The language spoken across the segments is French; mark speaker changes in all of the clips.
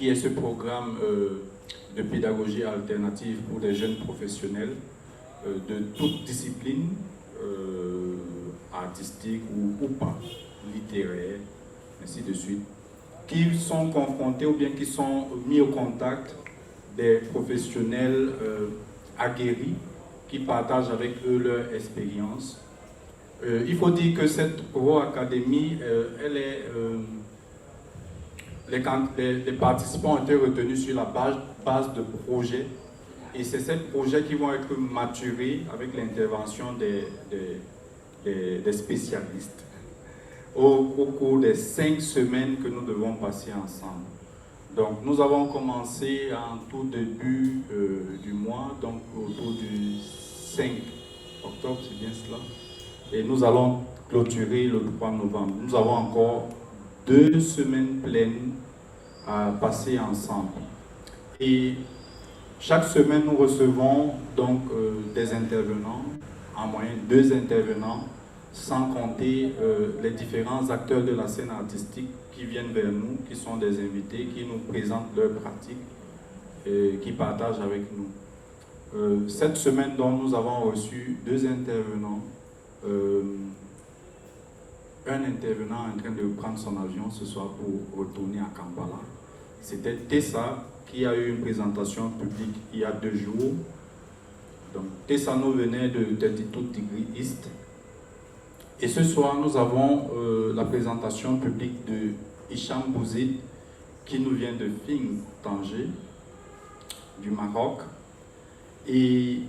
Speaker 1: qui est ce programme de pédagogie alternative pour les jeunes professionnels de toute discipline, artistique ou pas, littéraire, ainsi de suite, qui sont confrontés ou bien qui sont mis au contact des professionnels aguerris qui partagent avec eux leur expérience. Il faut dire que cette Pro Academy, les participants ont été retenus sur la base de projets, et c'est ces projets qui vont être maturés avec l'intervention des spécialistes au cours des 5 semaines que nous devons passer ensemble. Donc nous avons commencé en tout début du mois, donc autour du 5 octobre, c'est bien cela, et nous allons clôturer le 3 novembre. Nous avons encore 2 semaines pleines à passer ensemble. Et chaque semaine, nous recevons donc des intervenants, en moyenne 2 intervenants, sans compter les différents acteurs de la scène artistique qui viennent vers nous, qui sont des invités, qui nous présentent leurs pratiques et qui partagent avec nous. Cette semaine, donc, nous avons reçu 2 intervenants. Un intervenant en train de prendre son avion ce soir pour retourner à Kampala. C'était Tessa qui a eu une présentation publique il y a 2 jours. Donc Tessa nous venait de Tetitou Tigri East. Et ce soir, nous avons la présentation publique de Hicham Bouzid qui nous vient de Fing, Tanger, du Maroc. Et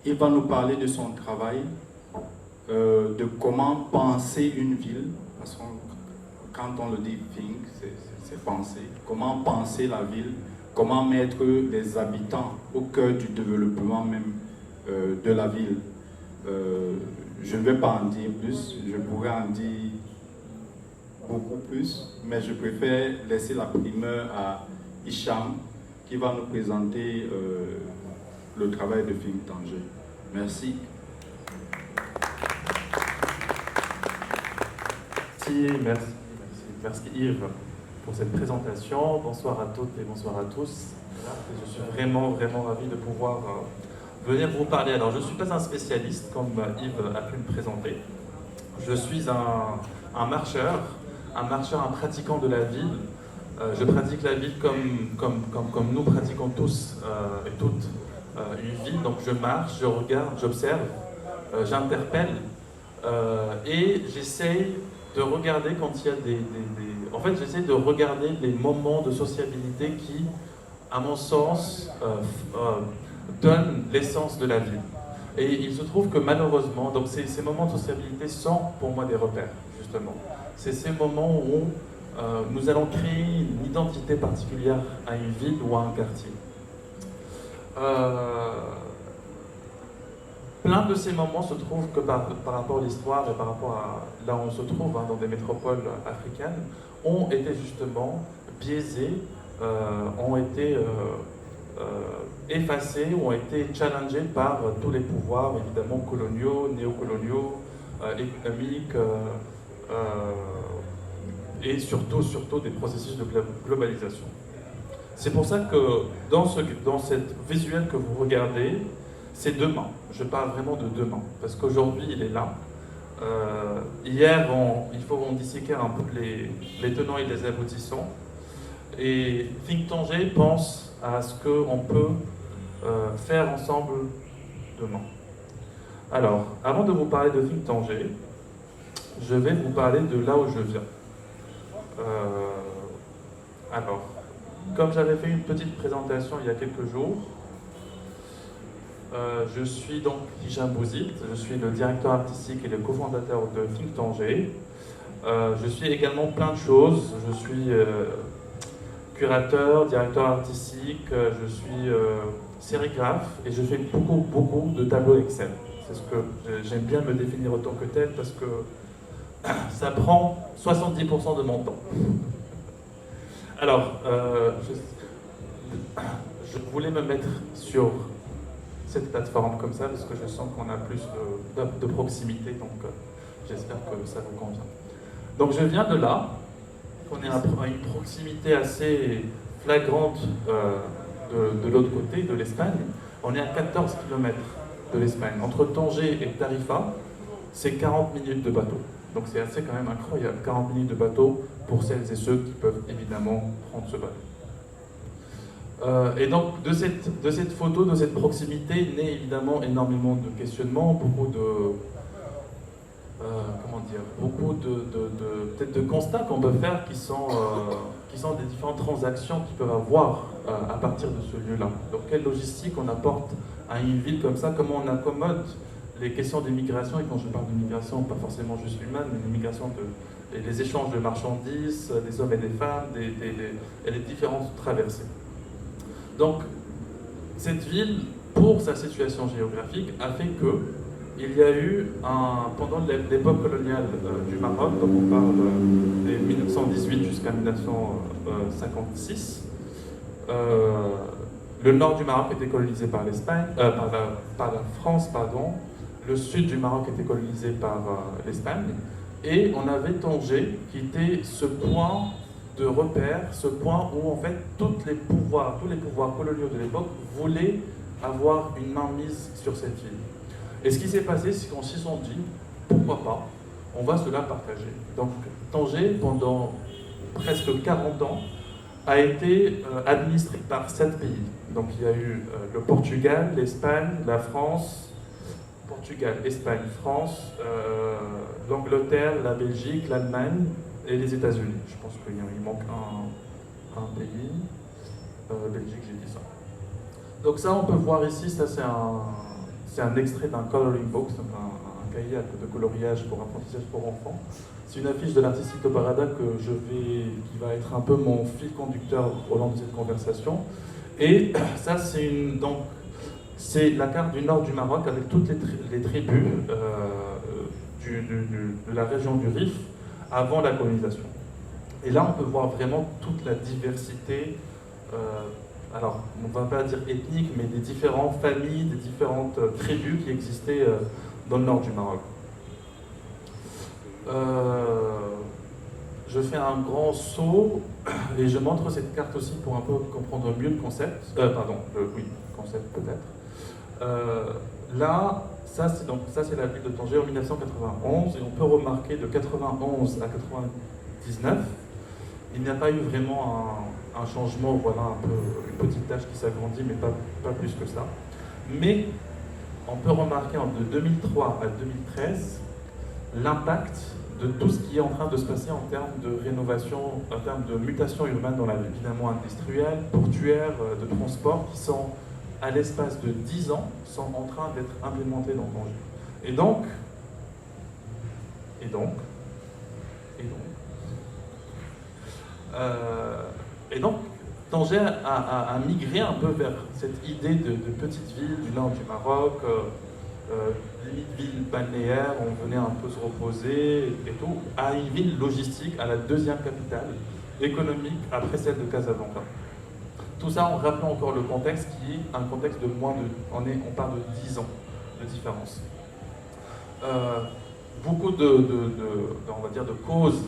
Speaker 1: il va nous parler de son travail, de comment penser une ville, parce que quand on le dit think, c'est penser, comment penser la ville, comment mettre les habitants au cœur du développement même de la ville. Je ne vais pas en dire plus, je pourrais en dire beaucoup plus, mais je préfère laisser la primeur à Hicham qui va nous présenter le travail de Fing Tanger. Merci.
Speaker 2: Merci Yves pour cette présentation. Bonsoir à toutes et bonsoir à tous. Je suis vraiment ravi de pouvoir venir vous parler. Alors je ne suis pas un spécialiste comme Yves a pu me présenter. Je suis un marcheur, un pratiquant de la ville. Je pratique la ville comme nous pratiquons tous et toutes une ville. Donc je marche, je regarde, j'observe, j'interpelle et j'essaye de regarder quand il y a En fait, j'essaie de regarder les moments de sociabilité qui, à mon sens, donnent l'essence de la ville. Et il se trouve que malheureusement, donc ces moments de sociabilité sont pour moi des repères, justement. C'est ces moments où nous allons créer une identité particulière à une ville ou à un quartier. Plein de ces moments se trouvent que par rapport à l'histoire et par rapport à là où on se trouve, dans des métropoles africaines, ont été justement biaisés, ont été effacés, ont été challengés par tous les pouvoirs, évidemment coloniaux, néocoloniaux, économiques, et surtout des processus de globalisation. C'est pour ça que dans cette visuel que vous regardez, c'est demain. Je parle vraiment de demain, parce qu'aujourd'hui, il est là. Hier, on disséquait un peu les tenants et les aboutissants. Et Think Tanger pense à ce qu'on peut faire ensemble demain. Alors, avant de vous parler de Think Tanger, je vais vous parler de là où je viens. Alors, comme j'avais fait une petite présentation il y a quelques jours, je suis donc Hicham Bouzid, je suis le directeur artistique et le cofondateur de Think Tanger. Je suis également plein de choses, je suis curateur, directeur artistique, je suis sérigraphe et je fais beaucoup de tableaux Excel. C'est ce que j'aime bien me définir autant que tel parce que ça prend 70% de mon temps. Alors, je voulais me mettre sur cette plateforme comme ça parce que je sens qu'on a plus de proximité, donc j'espère que ça vous convient. Donc je viens de là, qu'on est à une proximité assez flagrante de l'autre côté, de l'Espagne. On est à 14 km de l'Espagne. Entre Tanger et Tarifa, c'est 40 minutes de bateau. Donc c'est assez quand même incroyable, 40 minutes de bateau pour celles et ceux qui peuvent évidemment prendre ce bateau. Et donc de cette photo, de cette proximité, naît évidemment énormément de questionnements, beaucoup de peut-être de constats qu'on peut faire qui sont des différentes transactions qu'ils peuvent avoir à partir de ce lieu-là. Donc quelle logistique on apporte à une ville comme ça, comment on accommode les questions d'immigration, et quand je parle d'immigration, pas forcément juste humaine, mais l'immigration les échanges de marchandises, des hommes et des femmes, et les différentes traversées. Donc, cette ville, pour sa situation géographique, a fait que il y a eu, pendant l'époque coloniale du Maroc, donc on parle de 1918 jusqu'à 1956, le nord du Maroc était colonisé par l'Espagne, par la France, pardon. Le sud du Maroc était colonisé par l'Espagne, et on avait Tanger qui était ce point de repère, ce point où en fait tous les pouvoirs coloniaux de l'époque voulaient avoir une mainmise sur cette ville. Et ce qui s'est passé, c'est qu'on s'y sont dit, pourquoi pas, on va se la partager. Donc Tanger, pendant presque 40 ans, a été administré par 7 pays. Donc il y a eu le Portugal, l'Espagne, la France, Portugal, Espagne, France, l'Angleterre, la Belgique, l'Allemagne et les États-Unis. Je pense qu'il manque un pays. Belgique, j'ai dit ça. Donc ça, on peut voir ici, ça c'est un extrait d'un coloring book, un cahier de coloriage pour apprentissage pour enfants. C'est une affiche de l'artiste Tito Barada qui va être un peu mon fil conducteur au long de cette conversation. Et ça, c'est la carte du nord du Maroc avec toutes les tribus de la région du Rif avant la colonisation. Et là, on peut voir vraiment toute la diversité, alors on ne va pas dire ethnique, mais des différentes familles, des différentes tribus qui existaient dans le nord du Maroc. Je fais un grand saut et je montre cette carte aussi pour un peu comprendre mieux le concept. Concept peut-être. Là, ça c'est la ville de Tanger en 1991, et on peut remarquer de 91 à 99, il n'y a pas eu vraiment un changement, voilà un peu une petite tâche qui s'agrandit, mais pas plus que ça. Mais on peut remarquer de 2003 à 2013 l'impact de tout ce qui est en train de se passer en termes de rénovation, en termes de mutation urbaine dans la ville, évidemment industrielle, portuaire, de transport, qui sont à l'espace de 10 ans, sont en train d'être implémentés dans Tanger. Et donc, Tanger a migré un peu vers cette idée de petite ville du nord du Maroc, limite ville balnéaire, on venait un peu se reposer et tout, à une ville logistique, à la deuxième capitale économique après celle de Casablanca. Tout ça en rappelant encore le contexte qui est un contexte de on parle de 10 ans de différence. Beaucoup on va dire de causes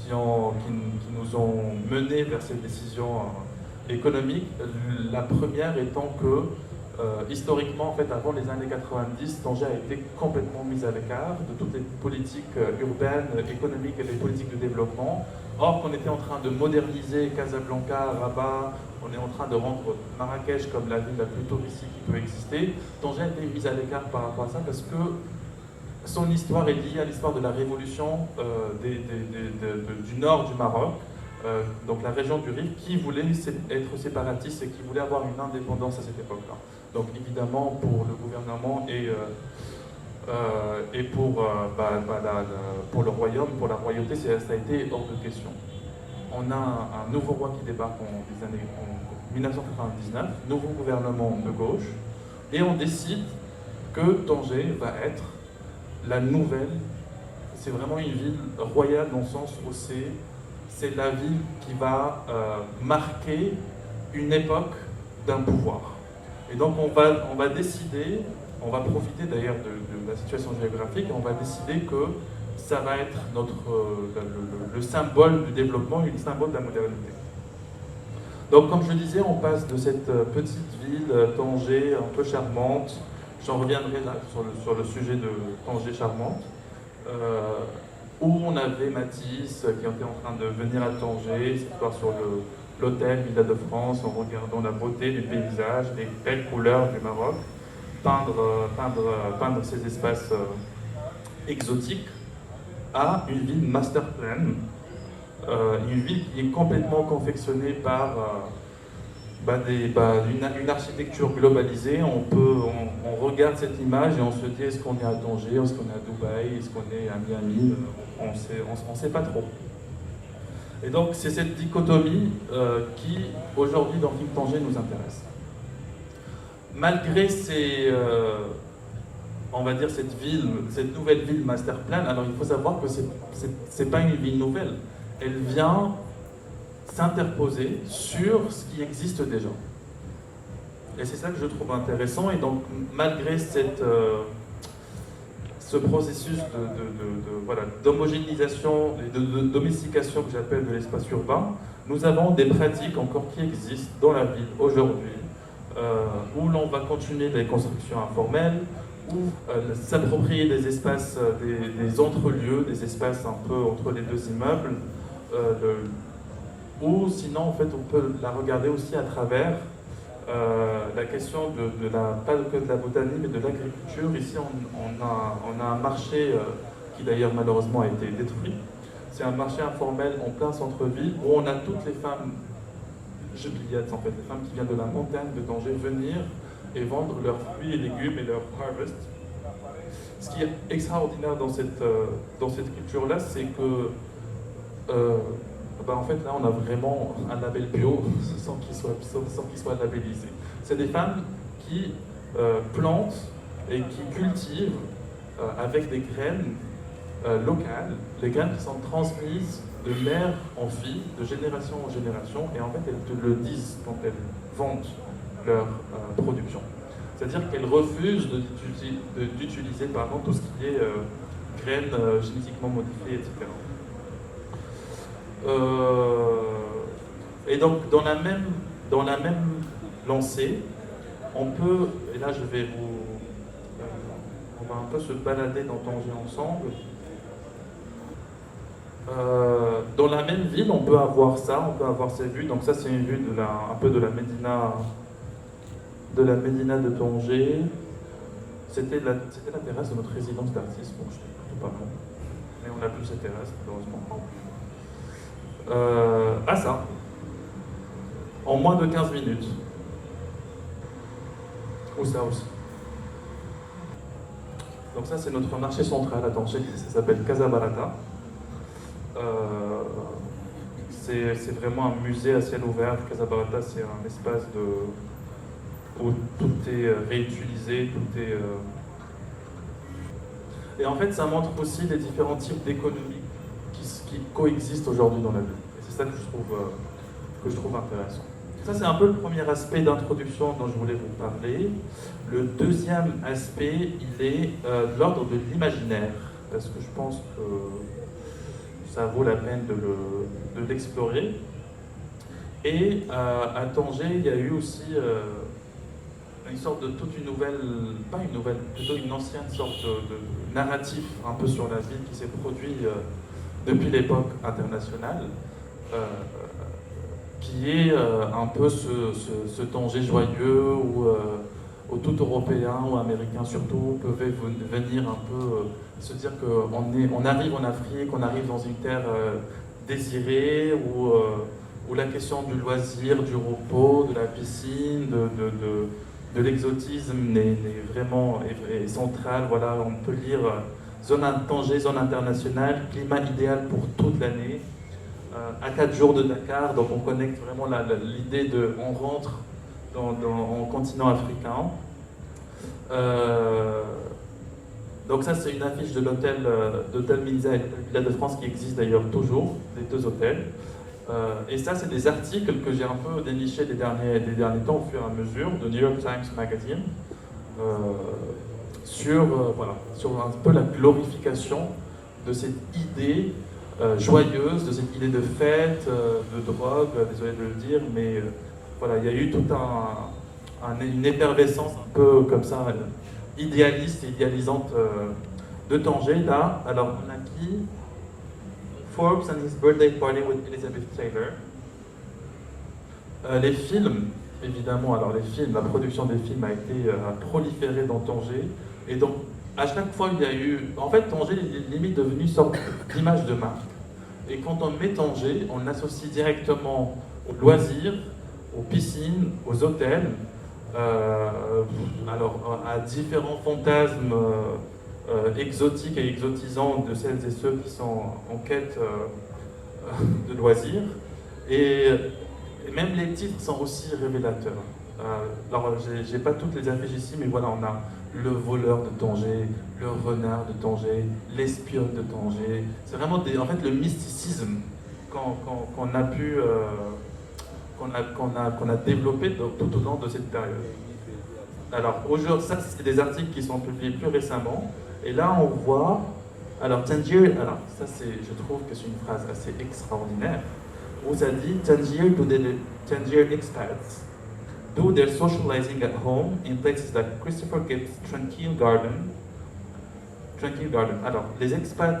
Speaker 2: qui nous ont menés vers cette décision économique. La première étant que historiquement, en fait, avant les années 90, Tanger a été complètement mise à l'écart de toutes les politiques urbaines, économiques et les politiques de développement. Or, qu'on était en train de moderniser Casablanca, Rabat, on est en train de rendre Marrakech comme la ville la plus touristique qui peut exister, Tanger a été mise à l'écart par rapport à ça parce que son histoire est liée à l'histoire de la révolution du nord du Maroc, donc la région du Rif, qui voulait être séparatiste et qui voulait avoir une indépendance à cette époque-là. Donc évidemment, pour le gouvernement et pour le royaume, pour la royauté, ça a été hors de question. On a un nouveau roi qui débarque en 1999, nouveau gouvernement de gauche, et on décide que Tanger va être la nouvelle. C'est vraiment une ville royale dans le sens où c'est la ville qui va marquer une époque d'un pouvoir. Et donc on va décider, on va profiter d'ailleurs de la situation géographique, et on va décider que ça va être le symbole du développement et le symbole de la modernité. Donc comme je le disais, on passe de cette petite ville, Tanger, un peu charmante, j'en reviendrai là sur le sujet de Tanger charmante, où on avait Matisse qui était en train de venir à Tanger, cette fois sur l'hôtel Villa de France, en regardant la beauté du paysage, les belles couleurs du Maroc, peindre ces espaces exotiques, à une ville master plan, une ville qui est complètement confectionnée par une architecture globalisée. On regarde cette image et on se dit, est-ce qu'on est à Tanger, est-ce qu'on est à Dubaï, est-ce qu'on est à Miami, on ne sait pas trop. Et donc c'est cette dichotomie qui aujourd'hui dans Think Tanger nous intéresse. Malgré on va dire cette nouvelle ville master plan, alors il faut savoir que c'est pas une ville nouvelle. Elle vient s'interposer sur ce qui existe déjà. Et c'est ça que je trouve intéressant. Et donc, malgré ce processus d'homogénéisation et de domestication que j'appelle de l'espace urbain, nous avons des pratiques encore qui existent dans la ville aujourd'hui, où l'on va continuer les constructions informelles, ou s'approprier des espaces, des entre-lieux, des espaces un peu entre les deux immeubles, ou sinon en fait on peut la regarder aussi à travers la question pas que de la botanique mais de l'agriculture. Ici on a un marché qui d'ailleurs malheureusement a été détruit. C'est un marché informel en plein centre-ville où on a toutes les femmes gebiliates, en fait, les femmes qui viennent de la montagne de Tanger venir et vendre leurs fruits et légumes et leurs harvest. Ce qui est extraordinaire dans cette culture-là, c'est que en fait là on a vraiment un label bio sans qu'il soit labellisé. C'est des femmes qui plantent et qui cultivent avec des graines locales, des graines qui sont transmises de mère en fille, de génération en génération, et en fait elles te le disent quand elles vendent leur production. C'est-à-dire qu'elles refusent d'utiliser tout ce qui est graines génétiquement modifiées, etc. Et donc dans la même lancée, on peut, et là je vais on va un peu se balader dans Tanger ensemble. Dans la même ville, on peut avoir ça, on peut avoir ces vues. Donc ça c'est une vue un peu de la Médina de Tanger. C'était la terrasse de notre résidence d'artiste, donc je ne suis pas bon. Mais on n'a plus cette terrasse, malheureusement. Ça, en moins de 15 minutes. Ou ça aussi. Donc ça c'est notre marché central à Tanger, ça s'appelle Casa Barata. C'est vraiment un musée à ciel ouvert. Casa Barata, c'est un espace où tout est réutilisé, tout est... Et en fait, ça montre aussi les différents types d'économies qui coexistent aujourd'hui dans la ville. Et c'est ça que je trouve intéressant. Ça, c'est un peu le premier aspect d'introduction dont je voulais vous parler. Le deuxième aspect, il est de l'ordre de l'imaginaire, parce que je pense que ça vaut la peine de l'explorer. Et à Tanger, il y a eu aussi une sorte de toute une nouvelle, pas une nouvelle, plutôt une ancienne sorte de narratif un peu sur la ville qui s'est produit depuis l'époque internationale, qui est un peu ce Tanger joyeux où tout Européen ou Américain surtout peuvent venir un peu se dire qu'on arrive en Afrique, on arrive dans une terre désirée, où la question du loisir, du repos, de la piscine, de l'exotisme est vraiment centrale. Voilà, on peut lire zone Tanger, zone internationale, climat idéal pour toute l'année, à 4 jours de Dakar, donc on connecte vraiment l'idée on rentre en continent africain. Donc ça c'est une affiche de l'hôtel Minza et Villa de France qui existe d'ailleurs toujours, les deux hôtels. Et ça c'est des articles que j'ai un peu dénichés des derniers temps au fur et à mesure de New York Times Magazine sur un peu la glorification de cette idée joyeuse, de cette idée de fête, de drogue, désolé de le dire, mais voilà, il y a eu toute une effervescence un peu comme ça, idéaliste et idéalisante de Tanger, là. Alors, on a qui? Forbes and his birthday party with Elizabeth Taylor. Les films, évidemment, alors les films, la production des films a été proliférée dans Tanger. Et donc, à chaque fois, il y a eu... En fait, Tanger est limite devenu une sorte d'image de marque. Et quand on met Tanger, on l'associe directement aux loisirs, aux piscines, aux hôtels, alors à différents fantasmes exotiques et exotisants de celles et ceux qui sont en quête de loisirs. Et même les titres sont aussi révélateurs. Alors, j'ai pas toutes les affiches ici, mais voilà, on a le voleur de Tanger, le renard de Tanger, l'espionne de Tanger. C'est vraiment en fait le mysticisme qu'on a pu, qu'on a développé tout au long de cette période. Alors aujourd'hui, ça c'est des articles qui sont publiés plus récemment, et là on voit, alors Tangier, alors ça je trouve que c'est une phrase assez extraordinaire, où ça dit Tangier expats do their socializing at home in places like Christopher Gibbs Tranquil Garden. Alors, les expats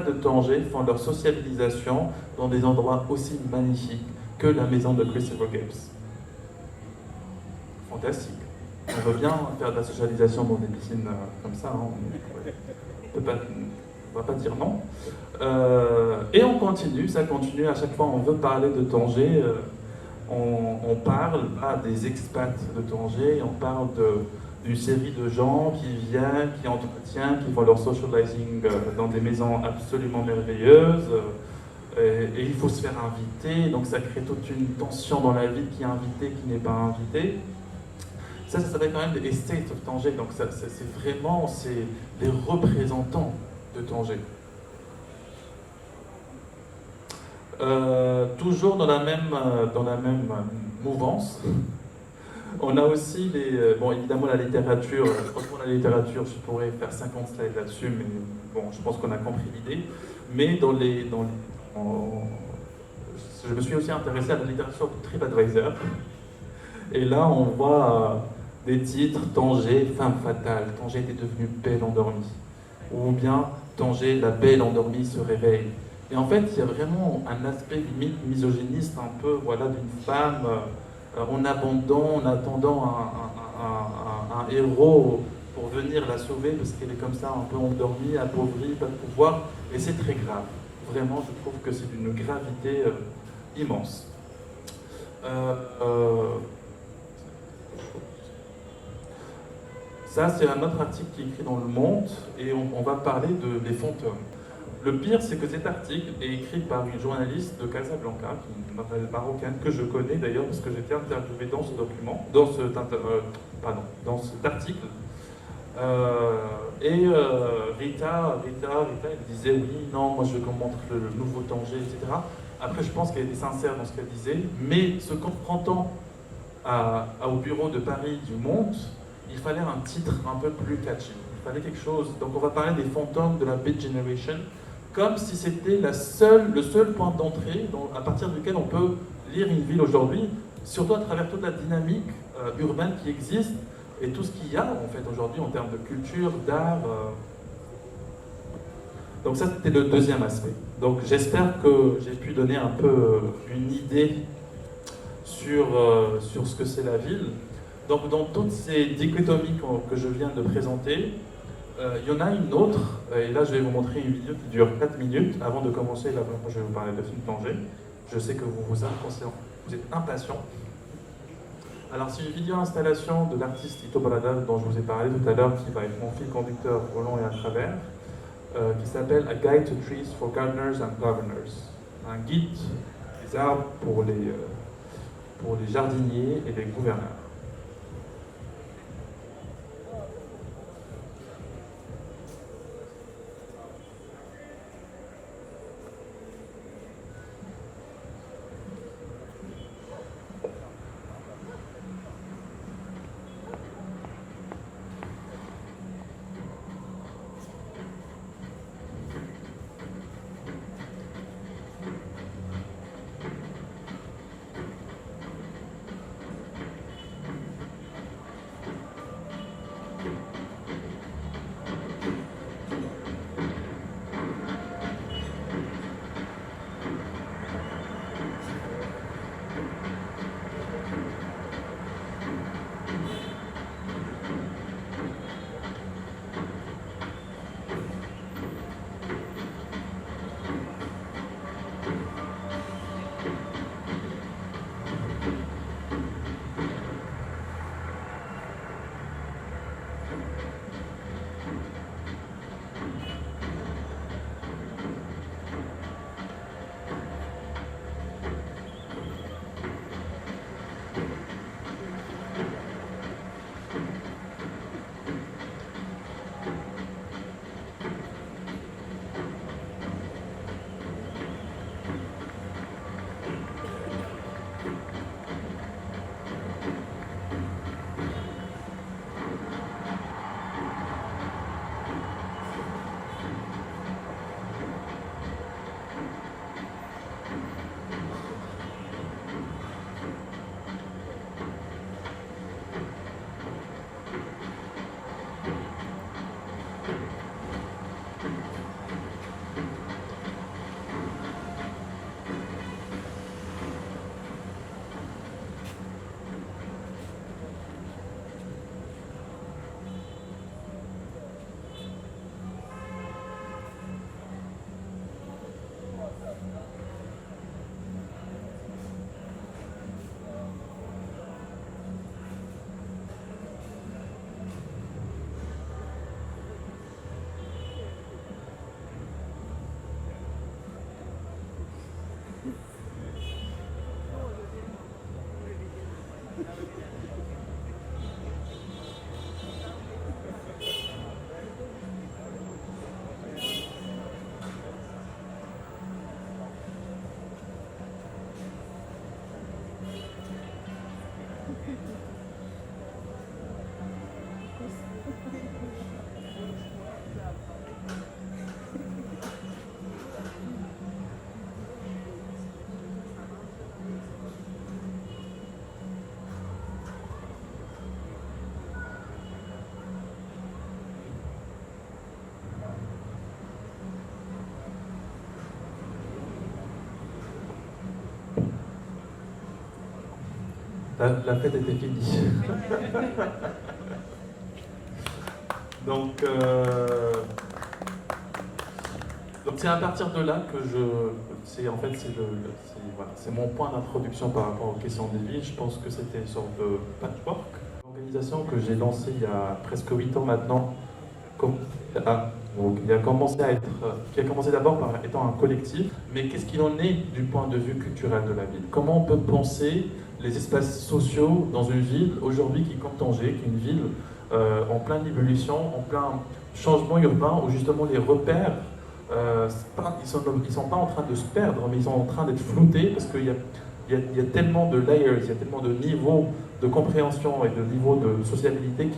Speaker 2: de Tanger font leur sociabilisation dans des endroits aussi magnifiques que la maison de Christopher Gibbs. Fantastique. On veut bien faire de la socialisation dans des piscines comme ça, hein. On va pas dire non. Et on continue, ça continue. À chaque fois, on veut parler de Tanger. On parle des expats de Tanger, on parle d'une série de gens qui viennent, qui entretiennent, qui font leur socializing dans des maisons absolument merveilleuses. Et il faut se faire inviter, donc ça crée toute une tension dans la vie, qui est invité, qui n'est pas invité. Ça s'appelle quand même les Estates of Tanger, donc c'est vraiment les représentants de Tanger. Toujours dans la même mouvance, on a aussi bon, évidemment la littérature. Franchement, la littérature, je pourrais faire 50 slides là-dessus, mais bon, je pense qu'on a compris l'idée. Mais je me suis aussi intéressé à la littérature de TripAdvisor. Et là, on voit des titres: Tanger, femme fatale, Tanger était devenue belle endormie. Ou bien Tanger, la belle endormie se réveille. Et en fait, il y a vraiment un aspect limite misogyniste, un peu, voilà, d'une femme en abandon, en attendant un héros pour venir la sauver, parce qu'elle est comme ça, un peu endormie, appauvrie, pas de pouvoir. Et c'est très grave. Vraiment, je trouve que c'est d'une gravité immense. Ça, c'est un autre article qui est écrit dans Le Monde, et on va parler des fantômes. Le pire, c'est que cet article est écrit par une journaliste de Casablanca, qui m'appelle marocaine, que je connais d'ailleurs, parce que j'ai été interviewé dans ce document, dans cet article. Rita, elle disait oui, non, moi je montre le nouveau Tanger, etc. Après, je pense qu'elle était sincère dans ce qu'elle disait, mais se confrontant au bureau de Paris du Monde, il fallait un titre un peu plus catchy. Il fallait quelque chose. Donc on va parler des fantômes de la Beat Generation, comme si c'était le seul point d'entrée à partir duquel on peut lire une ville aujourd'hui, surtout à travers toute la dynamique urbaine qui existe et tout ce qu'il y a en fait aujourd'hui en termes de culture, d'art. Donc ça, c'était le deuxième aspect. Donc j'espère que j'ai pu donner un peu une idée sur ce que c'est la ville. Donc dans toutes ces dichotomies que je viens de présenter, il y en a une autre, et là je vais vous montrer une vidéo qui dure 4 minutes. Avant de commencer, là, je vais vous parler de film Tanger. Je sais que vous êtes impatients. Alors c'est une vidéo installation de l'artiste Ito Balada dont je vous ai parlé tout à l'heure, qui va être mon fil conducteur au long et à travers, qui s'appelle A Guide to Trees for Gardeners and Governors. Un guide des arbres pour les jardiniers et les gouverneurs. La fête était finie. Donc c'est à partir de là que c'est voilà, c'est mon point d'introduction par rapport aux questions des villes. Je pense que c'était une sorte de patchwork. L'organisation que j'ai lancée il y a presque 8 ans maintenant, qui a commencé d'abord par étant un collectif, mais qu'est-ce qu'il en est du point de vue culturel de la ville? Comment on peut penser les espaces sociaux dans une ville aujourd'hui qui est comme Tanger, qui est une ville en pleine évolution, en plein changement urbain, où justement les repères, ils sont pas en train de se perdre, mais ils sont en train d'être floutés, parce qu'il y a tellement de layers, il y a tellement de niveaux de compréhension et de niveaux de sociabilité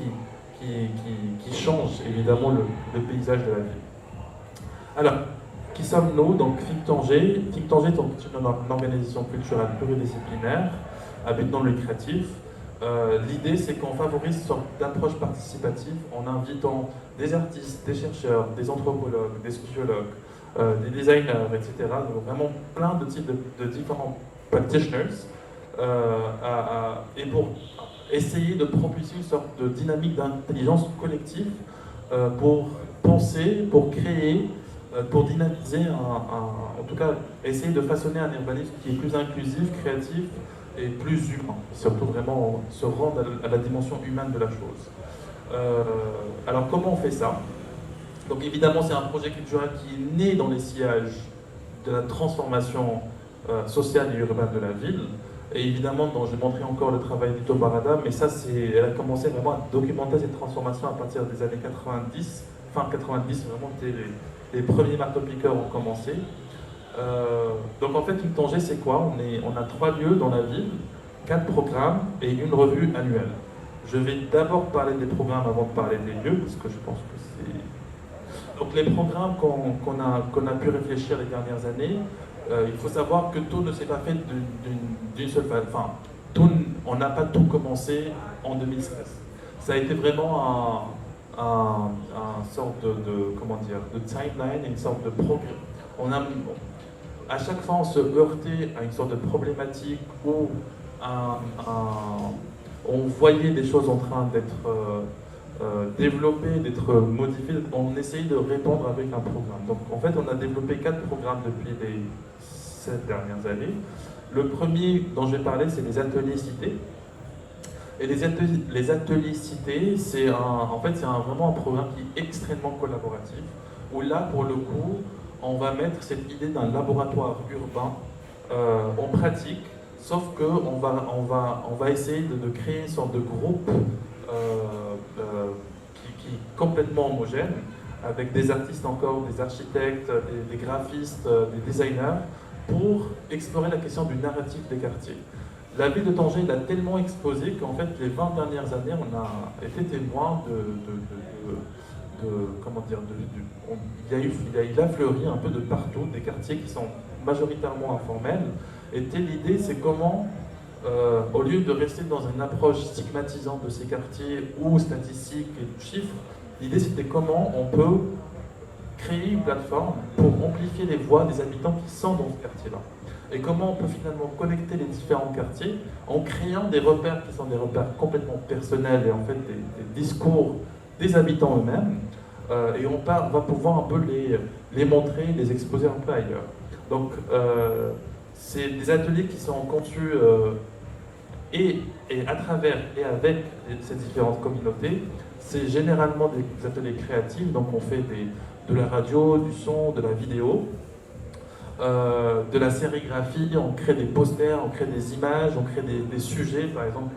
Speaker 2: qui changent évidemment le paysage de la ville. Alors, qui sommes-nous? Donc FIC Tanger. FIC Tanger est une organisation culturelle pluridisciplinaire à but non lucratif. L'idée, c'est qu'on favorise une sorte d'approche participative en invitant des artistes, des chercheurs, des anthropologues, des sociologues, des designers, etc. Donc vraiment plein de types de différents practitioners et pour essayer de propulser une sorte de dynamique d'intelligence collective pour penser, pour créer, pour dynamiser, en tout cas essayer de façonner un urbanisme qui est plus inclusif, créatif et plus humain, surtout vraiment se rendre à la dimension humaine de la chose. Alors comment on fait ça? Donc évidemment c'est un projet culturel qui est né dans les sillages de la transformation sociale et urbaine de la ville. Et évidemment, j'ai montré encore le travail d'Ito Barada, mais ça, elle a commencé vraiment à documenter cette transformation à partir des années 90. Fin 90, vraiment, les premiers marteaux-piqueurs ont commencé. Donc en fait, FIC Tanger, c'est quoi? On a 3 lieux dans la ville, 4 programmes et une revue annuelle. Je vais d'abord parler des programmes avant de parler des lieux, parce que je pense que c'est... Donc les programmes qu'on a pu réfléchir les dernières années, il faut savoir que tout ne s'est pas fait d'une seule façon. Enfin, on n'a pas tout commencé en 2016. Ça a été vraiment un sorte de timeline, une sorte de progrès. À chaque fois, on se heurtait à une sorte de problématique où on voyait des choses en train d'être développées, d'être modifiées. On essayait de répondre avec un programme. Donc, en fait, on a développé 4 programmes depuis les 7 dernières années. Le premier dont je vais parler, c'est les ateliers cités. Et les ateliers cités, c'est vraiment un programme qui est extrêmement collaboratif, où là, pour le coup, on va mettre cette idée d'un laboratoire urbain en pratique, sauf qu'on va essayer de créer une sorte de groupe qui est complètement homogène, avec des artistes encore, des architectes, des graphistes, des designers, pour explorer la question du narratif des quartiers. La ville de Tanger l'a tellement exposé qu'en fait, les 20 dernières années, on a été témoin il a fleuri un peu de partout, des quartiers qui sont majoritairement informels. Et l'idée, c'est comment, au lieu de rester dans une approche stigmatisante de ces quartiers ou statistique et chiffres, l'idée c'était comment on peut créer une plateforme pour amplifier les voix des habitants qui sont dans ce quartier-là. Et comment on peut finalement connecter les différents quartiers en créant des repères qui sont des repères complètement personnels et en fait des discours des habitants eux-mêmes. Et on va pouvoir un peu les montrer, les exposer un peu ailleurs. Donc, c'est des ateliers qui sont conçus et à travers et avec ces différentes communautés. C'est généralement des ateliers créatifs, donc on fait de la radio, du son, de la vidéo, de la sérigraphie, on crée des posters, on crée des images, on crée des sujets. Par exemple,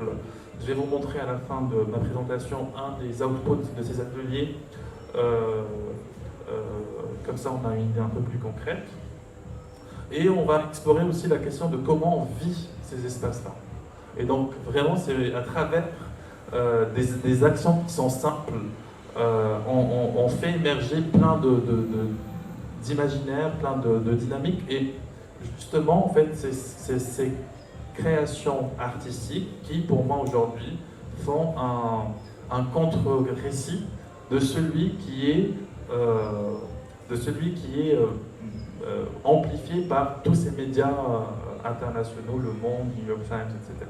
Speaker 2: je vais vous montrer à la fin de ma présentation un des outputs de ces ateliers. Comme ça, on a une idée un peu plus concrète. Et on va explorer aussi la question de comment on vit ces espaces-là. Et donc, vraiment, c'est à travers des actions qui sont simples, on fait émerger plein d'imaginaires, plein de dynamiques. Et justement, en fait, c'est ces créations artistiques qui, pour moi, aujourd'hui, font un contre-récit de celui qui est amplifié par tous ces médias internationaux, Le Monde, New York Times, etc.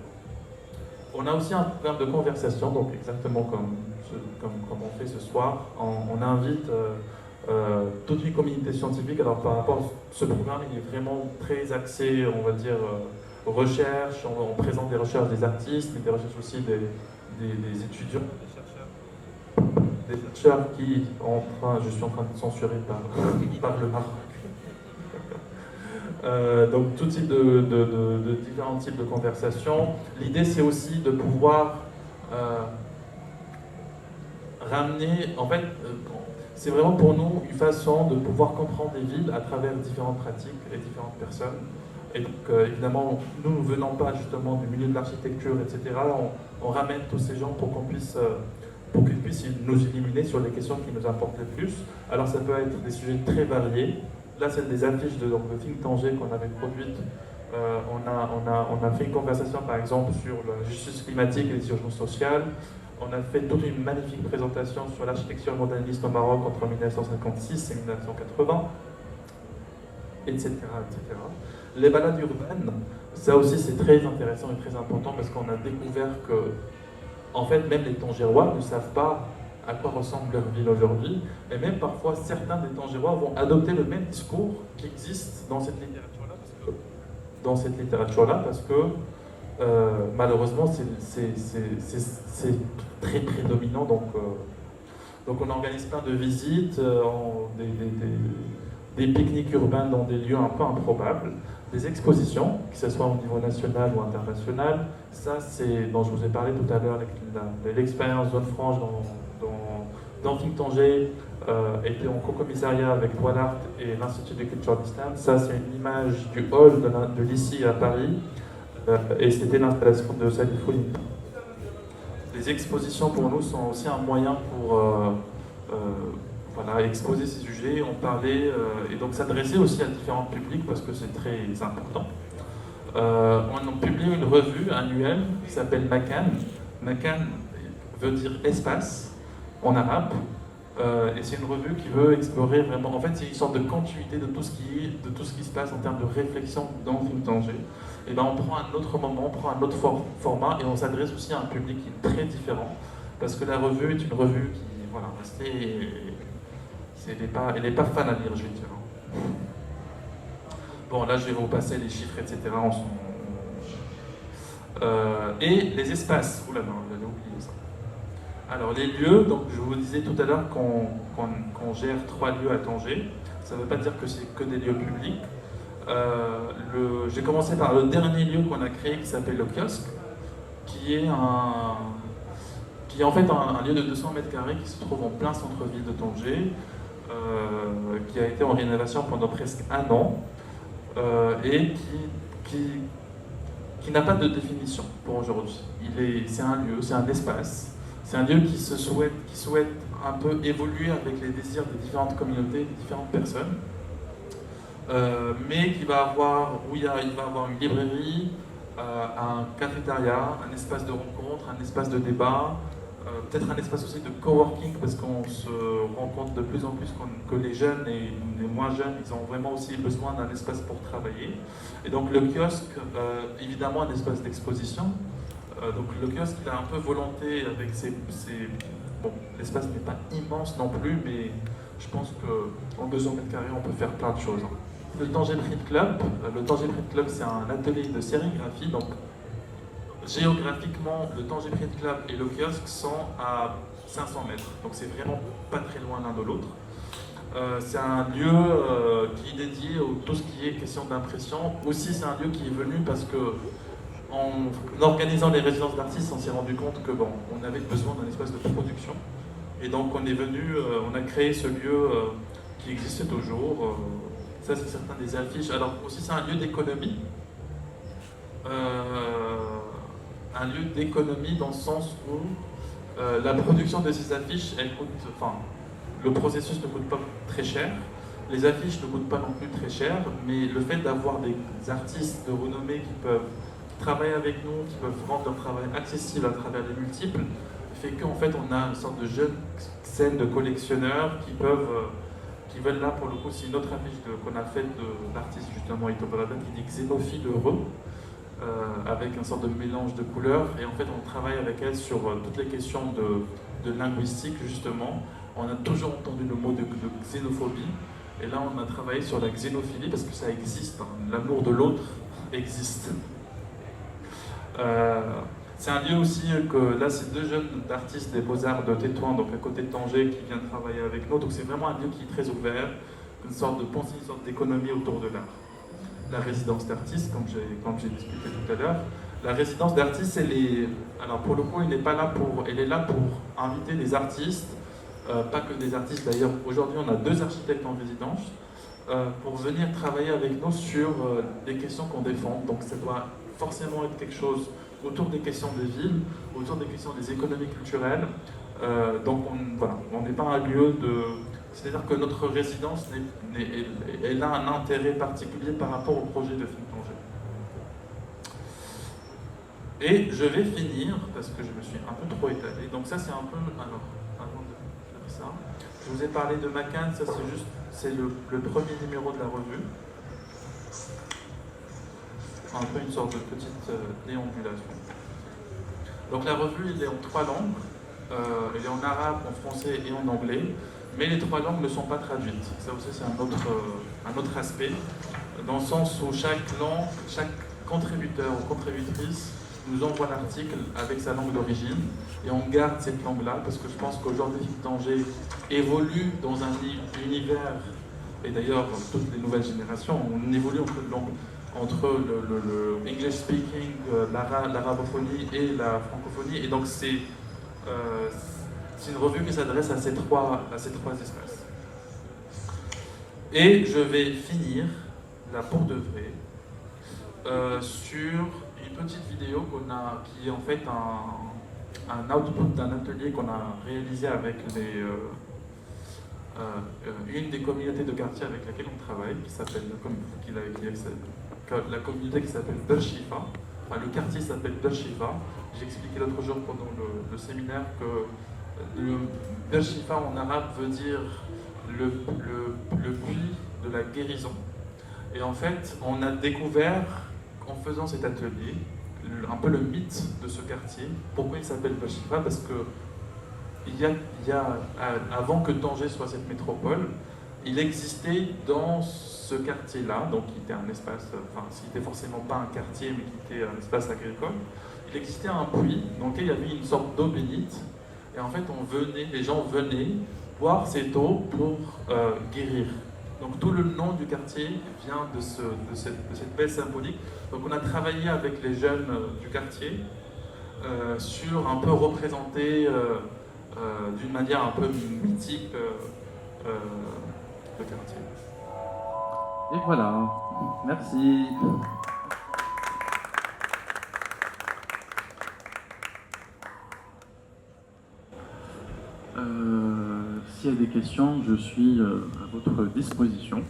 Speaker 2: On a aussi un programme de conversation, donc exactement comme on fait ce soir. On invite toute une communauté scientifique. Alors par rapport à ce programme, il est vraiment très axé, on va dire, recherche. On présente des recherches des artistes, mais des recherches aussi des étudiants, des chercheurs qui, je suis en train de censurer par le Maroc. Donc tout type de différents types de conversations. L'idée c'est aussi de pouvoir ramener, en fait, c'est vraiment pour nous une façon de pouvoir comprendre les villes à travers différentes pratiques et différentes personnes. Et donc évidemment, nous ne venons pas justement du milieu de l'architecture, etc. On ramène tous ces gens pour qu'ils puissent nous illuminer sur les questions qui nous importent le plus. Alors ça peut être des sujets très variés. Là, c'est des affiches de Think Tanger qu'on avait produites. On a fait une conversation, par exemple, sur la justice climatique et les urgences sociales. On a fait toute une magnifique présentation sur l'architecture moderniste au Maroc entre 1956 et 1980, etc., etc. Les balades urbaines, ça aussi, c'est très intéressant et très important parce qu'on a découvert que, en fait, même les Tangérois ne savent pas à quoi ressemble leur ville aujourd'hui, et même parfois certains des Tangérois vont adopter le même discours qui existe dans cette littérature-là, parce que malheureusement c'est très prédominant. Donc on organise plein de visites, des pique-niques urbains dans des lieux un peu improbables, des expositions, que ce soit au niveau national ou international. Ça, c'est dont je vous ai parlé tout à l'heure, l'expérience Zone Franche dans Think Tanger était en co-commissariat avec Toilart et l'Institut de culture d'Islam. Ça, c'est une image du hall de l'ICI à Paris, et c'était l'installation de Salifouni. Les expositions pour nous sont aussi un moyen pour exposer ces sujets, en parler, et donc s'adresser aussi à différents publics parce que c'est très important. On a publié une revue annuelle qui s'appelle Makan. Makan veut dire espace en arabe, et c'est une revue qui veut explorer vraiment, en fait c'est une sorte de continuité de tout ce qui se passe en termes de réflexion dans Think Tanger. Et ben on prend un autre moment, on prend un autre format, et on s'adresse aussi à un public qui est très différent, parce que la revue est une revue qui, voilà, elle n'est pas fan à lire, je vais dire. Bon, là je vais vous passer les chiffres, etc. Et les espaces, oula non, j'avais oublié ça. Alors les lieux, donc je vous disais tout à l'heure qu'on gère 3 lieux à Tanger. Ça ne veut pas dire que c'est que des lieux publics. J'ai commencé par le dernier lieu qu'on a créé qui s'appelle le kiosque, qui est en fait un lieu de 200 mètres carrés qui se trouve en plein centre-ville de Tanger, qui a été en rénovation pendant presque 1 an, et qui n'a pas de définition pour aujourd'hui. C'est un lieu, c'est un espace. C'est un lieu qui souhaite un peu évoluer avec les désirs des différentes communautés, des différentes personnes, mais il va avoir une librairie, un cafétéria, un espace de rencontre, un espace de débat, peut-être un espace aussi de coworking, parce qu'on se rend compte de plus en plus que les jeunes et les moins jeunes, ils ont vraiment aussi besoin d'un espace pour travailler. Et donc le kiosque, évidemment un espace d'exposition. Donc le kiosque, il a un peu volonté avec bon, l'espace n'est pas immense non plus, mais je pense qu'en 200 mètres carrés, on peut faire plein de choses. Le Tanger Print Club, c'est un atelier de sérigraphie. Donc géographiquement, le Tanger Print Club et le kiosque sont à 500 mètres. Donc c'est vraiment pas très loin l'un de l'autre. C'est un lieu qui est dédié à tout ce qui est question d'impression. Aussi, c'est un lieu qui est venu parce que en organisant les résidences d'artistes, on s'est rendu compte que on avait besoin d'un espace de production. Et donc on est venu, on a créé ce lieu qui existe toujours. Ça, c'est certains des affiches. Alors aussi, c'est un lieu d'économie. Un lieu d'économie dans le sens où la production de ces affiches, le processus ne coûte pas très cher. Les affiches ne coûtent pas non plus très cher, mais le fait d'avoir des artistes de renommée qui peuvent travailler avec nous, qui peuvent rendre leur travail accessible à travers les multiples, fait qu'en fait on a une sorte de jeune scène de collectionneurs qui veulent là pour le coup, c'est une autre affiche qu'on a faite de l'artiste justement Ito Barada qui dit Xénophile heureux. avec un sorte de mélange de couleurs. Et en fait, on travaille avec elle sur toutes les questions de linguistique, justement. On a toujours entendu le mot de xénophobie. Et là, on a travaillé sur la xénophilie parce que ça existe. Hein. L'amour de l'autre existe. C'est un lieu aussi que là, c'est 2 jeunes artistes des Beaux-Arts de Tétouan, donc à côté de Tanger, qui viennent travailler avec nous. Donc c'est vraiment un lieu qui est très ouvert, une sorte de pensée, une sorte d'économie autour de l'art. La résidence d'artistes, comme j'ai discuté tout à l'heure. La résidence d'artistes, alors pour le coup, elle est là pour inviter des artistes, pas que des artistes d'ailleurs. Aujourd'hui, on a 2 architectes en résidence pour venir travailler avec nous sur les questions qu'on défend. Donc ça doit forcément être quelque chose autour des questions des villes, autour des questions des économies culturelles. Donc on n'est pas un lieu de... C'est-à-dire que notre résidence elle a un intérêt particulier par rapport au projet de Think Tanger. Et je vais finir, parce que je me suis un peu trop étalé, donc ça c'est un peu... Alors, avant de faire ça, je vous ai parlé de Macan, ça c'est le premier numéro de la revue. Un peu une sorte de petite déambulation. Donc la revue, elle est en 3 langues. Elle est en arabe, en français et en anglais. Mais les 3 langues ne sont pas traduites. Ça aussi, c'est un autre aspect. Dans le sens où chaque contributeur ou contributrice nous envoie l'article avec sa langue d'origine. Et on garde cette langue-là parce que je pense qu'aujourd'hui, Think Tanger évolue dans un univers, et d'ailleurs, toutes les nouvelles générations, on évolue entre le English speaking, l'arabophonie et la francophonie. Et donc c'est une revue qui s'adresse à ces trois espaces. Et je vais finir, là pour de vrai, sur une petite vidéo qui est en fait un output d'un atelier qu'on a réalisé avec une des communautés de quartier avec laquelle on travaille, qui s'appelle la communauté qui s'appelle Bershifa. Enfin, le quartier s'appelle Bershifa. J'ai expliqué l'autre jour pendant le séminaire que le Bershifa en arabe veut dire le puits de la guérison. Et en fait, on a découvert, en faisant cet atelier, un peu le mythe de ce quartier. Pourquoi il s'appelle Bershifa? Parce que avant que Tanger soit cette métropole, il existait dans ce quartier-là, donc qui était un espace, qui n'était forcément pas un quartier, mais qui était un espace agricole, il existait un puits dans lequel il y avait une sorte d'eau bénite, et en fait les gens venaient boire cette eau pour guérir. Donc tout le nom du quartier vient de cette belle symbolique. Donc on a travaillé avec les jeunes du quartier sur un peu représenter d'une manière un peu mythique le quartier.
Speaker 3: Et voilà, merci. S'il y a des questions, je suis à votre disposition.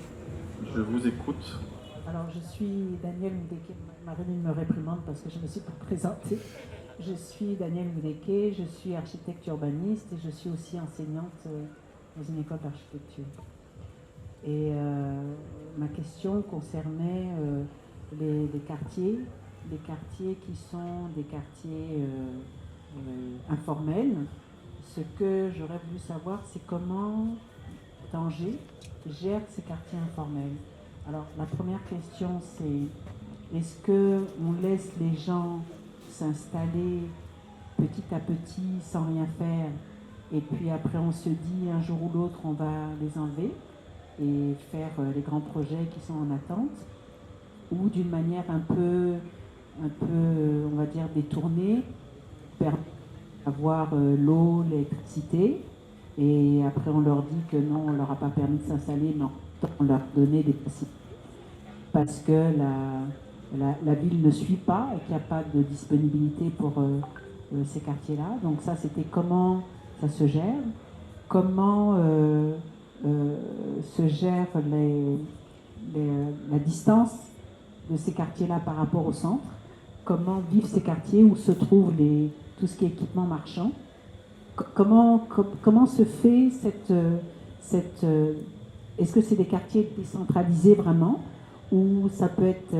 Speaker 3: Je vous écoute.
Speaker 4: Alors, je suis Danielle Moudeke. Marilyn me réprimande parce que je me suis pas présentée. Je suis Danielle Moudeke, je suis architecte urbaniste et je suis aussi enseignante dans une école d'architecture. Et ma question concernait les quartiers qui sont des quartiers informels. Ce que j'aurais voulu savoir, c'est comment Tanger gère ces quartiers informels. Alors, la première question, c'est est-ce qu'on laisse les gens s'installer petit à petit sans rien faire et puis après on se dit un jour ou l'autre on va les enlever et faire les grands projets qui sont en attente, ou d'une manière un peu on va dire détournée, avoir l'eau, l'électricité, et après on leur dit que non, on leur a pas permis de s'installer, mais en même temps on leur donnait des facilités parce que la ville ne suit pas et qu'il n'y a pas de disponibilité pour ces quartiers-là. Donc ça, c'était comment ça se gère, comment se gère la distance de ces quartiers-là par rapport au centre, comment vivent ces quartiers où se trouve tout ce qui est équipement marchand, comment se fait est-ce que c'est des quartiers décentralisés vraiment, ou ça peut être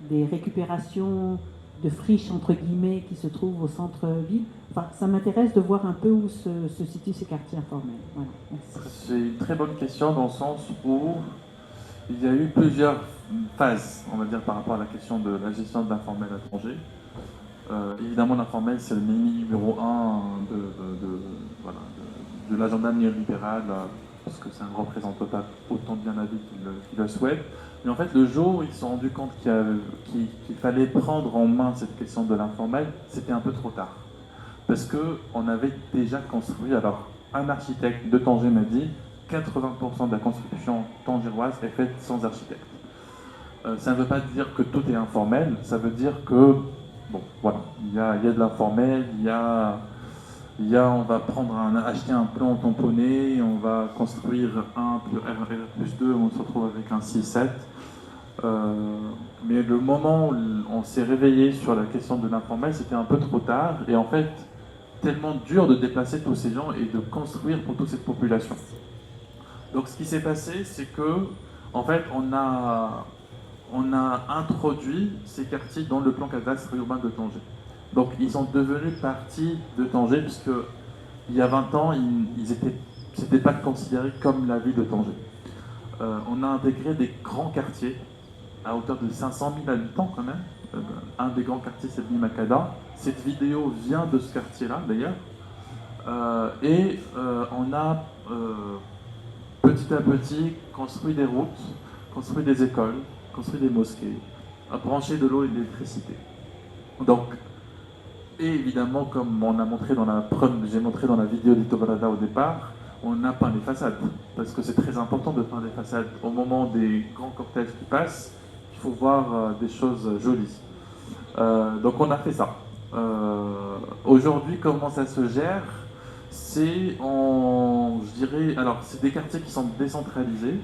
Speaker 4: des récupérations de friches, entre guillemets, qui se trouvent au centre-ville. Enfin, ça m'intéresse de voir un peu où se situent ces quartiers informels. Voilà, merci.
Speaker 3: C'est une très bonne question dans le sens où il y a eu plusieurs phases, on va dire, par rapport à la question de la gestion de l'informel à l'étranger. Évidemment, l'informel, c'est le numéro 1 de l'agenda néolibéral, parce que ça ne représente pas autant bien la vie qu'il le souhaite. Mais en fait, le jour où ils se sont rendus compte qu'il fallait prendre en main cette question de l'informel, c'était un peu trop tard. Parce qu'on avait déjà construit, alors un architecte de Tanger m'a dit, 80% de la construction tangéroise est faite sans architecte. Ça ne veut pas dire que tout est informel, ça veut dire que, bon, voilà, il y a de l'informel, on va acheter un plan tamponné, on va construire un plus 2, on se retrouve avec un 6-7. Mais le moment où on s'est réveillé sur la question de l'informel, c'était un peu trop tard, et en fait, tellement dur de déplacer tous ces gens et de construire pour toute cette population. Donc ce qui s'est passé, c'est que, en fait, on a introduit ces quartiers dans le plan cadastre urbain de Tanger. Donc ils sont devenus partie de Tanger, puisque il y a 20 ans, c'était pas considéré comme la ville de Tanger. On a intégré des grands quartiers à hauteur de 500 000 habitants quand même. Un des grands quartiers, c'est Bimakada. Cette vidéo vient de ce quartier-là d'ailleurs. On a petit à petit construit des routes, construit des écoles, construit des mosquées, branché de l'eau et de l'électricité. Donc, et évidemment, comme on a montré j'ai montré dans la vidéo d'Itobalada au départ, on a peint les façades, parce que c'est très important de peindre les façades. Au moment des grands cortèges qui passent, il faut voir des choses jolies. Donc on a fait ça. Aujourd'hui, comment ça se gère? C'est des quartiers qui sont décentralisés.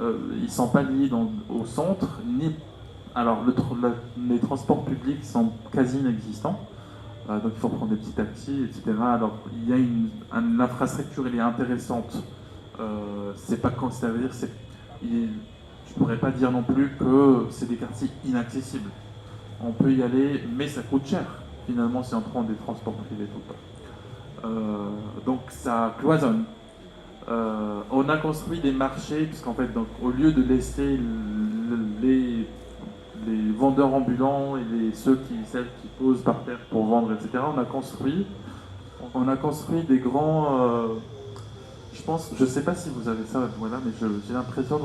Speaker 3: Ils ne sont pas liés au centre, alors les transports publics sont quasi inexistants. Donc il faut prendre des petits taxis, etc. Alors il y a l'infrastructure, elle est intéressante. C'est pas quand ça veut dire, je pourrais pas dire non plus que c'est des quartiers inaccessibles. On peut y aller, mais ça coûte cher. Finalement, si on prend des transports privés tout le temps. Donc ça cloisonne. On a construit des marchés, puisqu'en fait, donc, au lieu de laisser les vendeurs ambulants et celles qui posent par terre pour vendre, etc., on a construit des grands... je ne sais pas si vous avez ça, voilà, mais j'ai l'impression que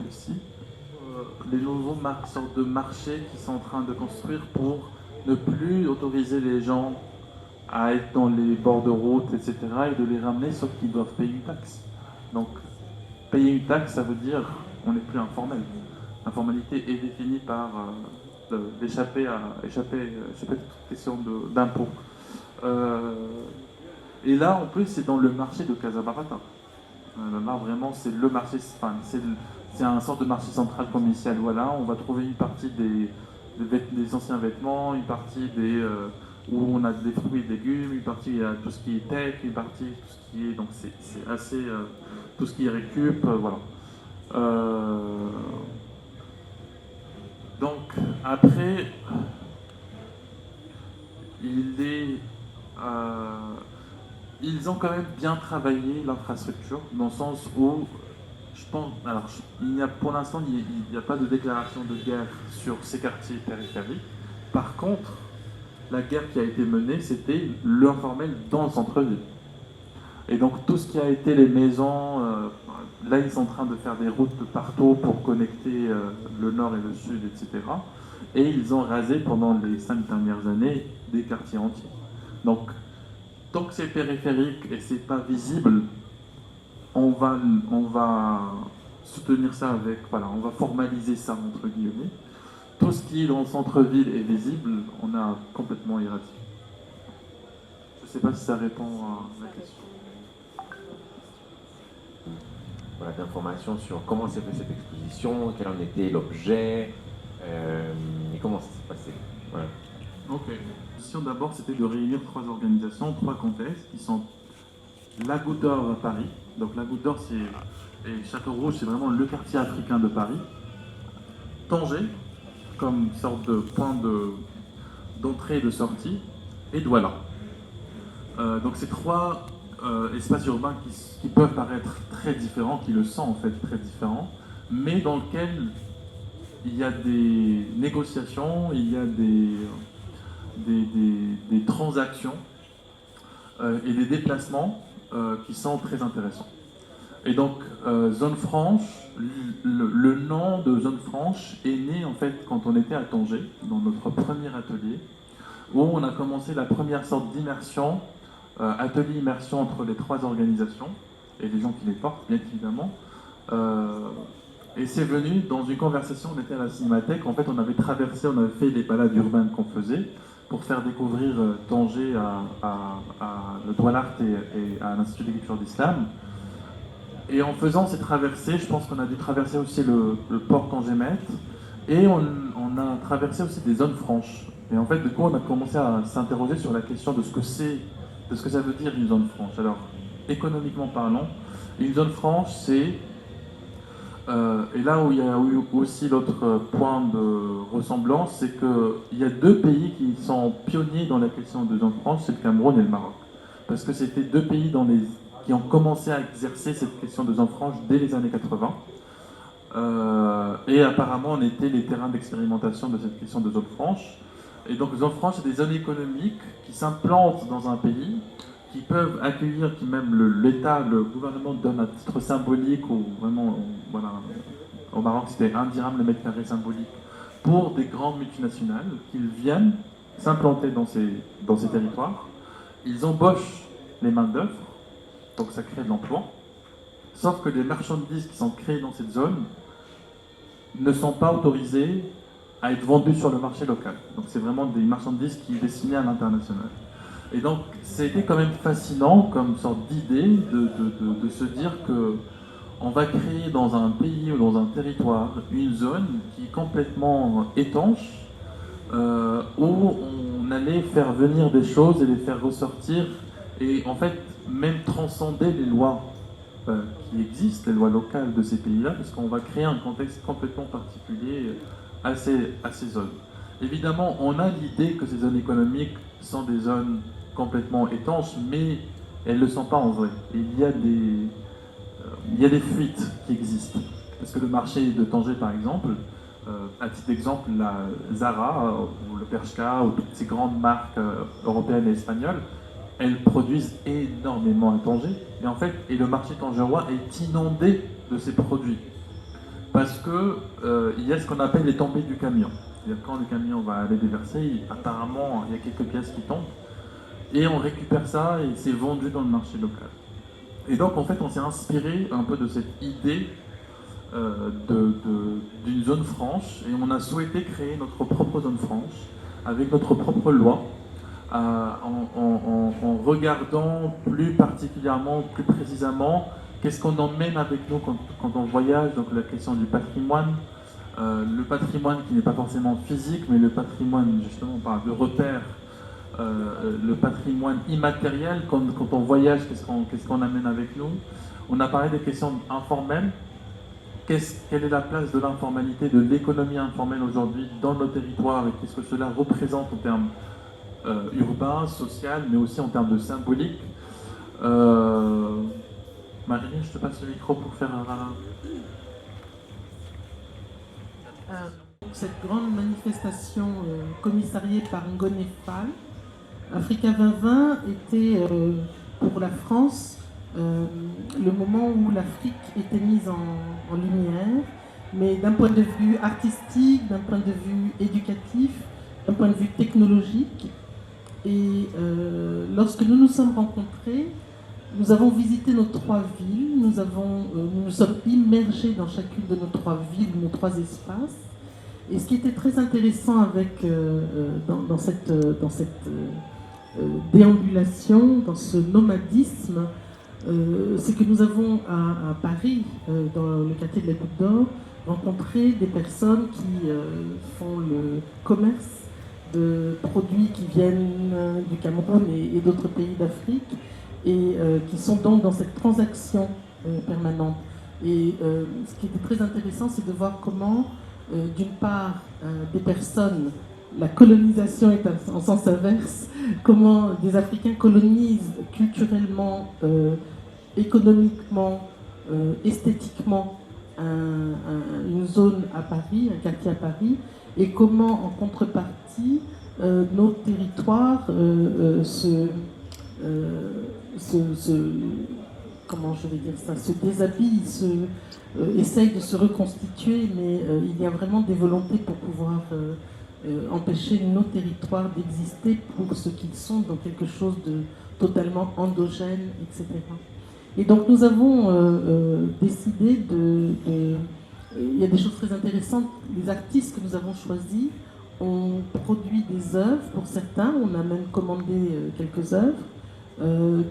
Speaker 3: si. Les nouveaux sortes de marchés qui sont en train de construire pour ne plus autoriser les gens à être dans les bords de route, etc., et de les ramener, sauf qu'ils doivent payer une taxe. Donc, payer une taxe, ça veut dire on n'est plus informel. L'informalité est définie par échapper à toute question d'impôt. Et là, en plus, c'est dans le marché de Casabarata. Là, vraiment, c'est le marché, c'est un sorte de marché central commercial. Voilà, on va trouver une partie des anciens vêtements, une partie où on a des fruits et légumes, une partie il y a tout ce qui est tech, une partie tout ce qui est, donc c'est assez tout ce qui est récup, voilà. Donc après, ils ont quand même bien travaillé l'infrastructure, dans le sens où je pense, alors pour l'instant il n'y a pas de déclaration de guerre sur ces quartiers périphériques. Par contre, la guerre qui a été menée, c'était l'informel dans le centre-ville. Et donc tout ce qui a été les maisons, là ils sont en train de faire des routes partout pour connecter le nord et le sud, etc. Et ils ont rasé pendant les 5 dernières années des quartiers entiers. Donc tant que c'est périphérique et c'est pas visible, on va soutenir ça avec, voilà, on va formaliser ça entre guillemets. Tout ce qui est dans le centre-ville est visible, on a complètement éradiqué. Je ne sais pas si ça répond à la question.
Speaker 5: Voilà, d'informations sur comment s'est fait cette exposition, quel en était l'objet, et comment ça s'est passé. Voilà.
Speaker 3: Ok. L'exposition d'abord, c'était de réunir 3 organisations, 3 contextes, qui sont la Goutte d'Or à Paris. Donc la Goutte d'Or, et Château Rouge, c'est vraiment le quartier africain de Paris. Tanger, comme sorte de point d'entrée et de sortie, et Douala. Donc ces trois espaces urbains qui peuvent paraître très différents, qui le sont en fait très différents, mais dans lesquels il y a des négociations, il y a des transactions et des déplacements qui sont très intéressants. Et donc, Zone Franche, le nom de Zone Franche est né en fait quand on était à Tanger, dans notre premier atelier, où on a commencé la première sorte d'immersion, atelier immersion entre les trois organisations et les gens qui les portent, bien évidemment. Et c'est venu dans une conversation, on était à la Cinémathèque, en fait on avait fait les balades urbaines qu'on faisait pour faire découvrir Tanger à le Douala et à l'Institut de culture d'Islam. Et en faisant ces traversées, je pense qu'on a dû traverser aussi le port Tanger-Met et on a traversé aussi des zones franches. Et en fait, du coup, on a commencé à s'interroger sur la question de ce que ça veut dire une zone franche. Alors, économiquement parlant, une zone franche, c'est et là où il y a eu aussi l'autre point de ressemblance, c'est qu'il y a deux pays qui sont pionniers dans la question de zone franche, c'est le Cameroun et le Maroc. Parce que c'était deux pays qui ont commencé à exercer cette question de zone franche dès les années 80. Et apparemment, on était les terrains d'expérimentation de cette question de zone franche. Et donc, zone franche, c'est des zones économiques qui s'implantent dans un pays, qui peuvent accueillir, qui même l'État, le gouvernement donne à titre symbolique, ou vraiment, voilà, au Maroc, c'était 1 dirham le mètre carré symbolique, pour des grandes multinationales qui viennent s'implanter dans ces territoires. Ils embauchent les main-d'œuvre, donc ça crée de l'emploi. Sauf que les marchandises qui sont créées dans cette zone ne sont pas autorisées à être vendues sur le marché local. Donc c'est vraiment des marchandises qui sont destinées à l'international. Et donc c'était quand même fascinant comme sorte d'idée de se dire que on va créer dans un pays ou dans un territoire une zone qui est complètement étanche, où on allait faire venir des choses et les faire ressortir et en fait même transcender les lois qui existent, les lois locales de ces pays-là, parce qu'on va créer un contexte complètement particulier à ces zones. Évidemment, on a l'idée que ces zones économiques sont des zones complètement étanches, mais elles ne le sont pas en vrai. Et il y a des fuites qui existent. Parce que le marché de Tanger, par exemple, à titre d'exemple, la Zara, ou le Bershka, ou toutes ces grandes marques européennes et espagnoles, elles produisent énormément à Tanger. Et le marché tangerois est inondé de ces produits. Parce que il y a ce qu'on appelle les tombées du camion. C'est-à-dire quand le camion va aller déverser, apparemment, il y a quelques pièces qui tombent. Et on récupère ça et c'est vendu dans le marché local. Et donc, en fait, on s'est inspiré un peu de cette idée d'une zone franche et on a souhaité créer notre propre zone franche avec notre propre loi en regardant plus particulièrement, plus précisément qu'est-ce qu'on emmène avec nous quand on voyage, donc la question du patrimoine, le patrimoine qui n'est pas forcément physique, mais le patrimoine, justement, on parle de repères, le patrimoine immatériel, quand on voyage, qu'est-ce qu'on amène avec nous. On a parlé des questions informelles. Quelle est la place de l'informalité, de l'économie informelle aujourd'hui dans nos territoires et qu'est-ce que cela représente en termes urbains, social, mais aussi en termes de symbolique. Marie, je te passe le micro pour faire
Speaker 6: cette grande manifestation commissariée par Ngoné Fall, Africa 2020 était pour la France le moment où l'Afrique était mise en lumière, mais d'un point de vue artistique, d'un point de vue éducatif, d'un point de vue technologique. Et lorsque nous nous sommes rencontrés, nous avons visité nos 3 villes, nous nous sommes immergés dans chacune de nos 3 villes, nos 3 espaces. Et ce qui était très intéressant dans cette déambulation, dans ce nomadisme, c'est que nous avons à Paris, dans le quartier de la Goutte d'Or, rencontré des personnes qui font le commerce de produits qui viennent du Cameroun et d'autres pays d'Afrique et qui sont donc dans cette transaction permanente. Et ce qui était très intéressant, c'est de voir comment d'une part, des personnes, la colonisation est en sens inverse, comment des Africains colonisent culturellement, économiquement, esthétiquement une zone à Paris, un quartier à Paris, et comment en contrepartie nos territoires comment je vais dire ça, se déshabillent, essayent de se reconstituer, mais il y a vraiment des volontés pour pouvoir empêcher nos territoires d'exister pour ce qu'ils sont, dans quelque chose de totalement endogène, etc. Et donc nous avons décidé il y a des choses très intéressantes. Les artistes que nous avons choisis ont produit des œuvres pour certains, on a même commandé quelques œuvres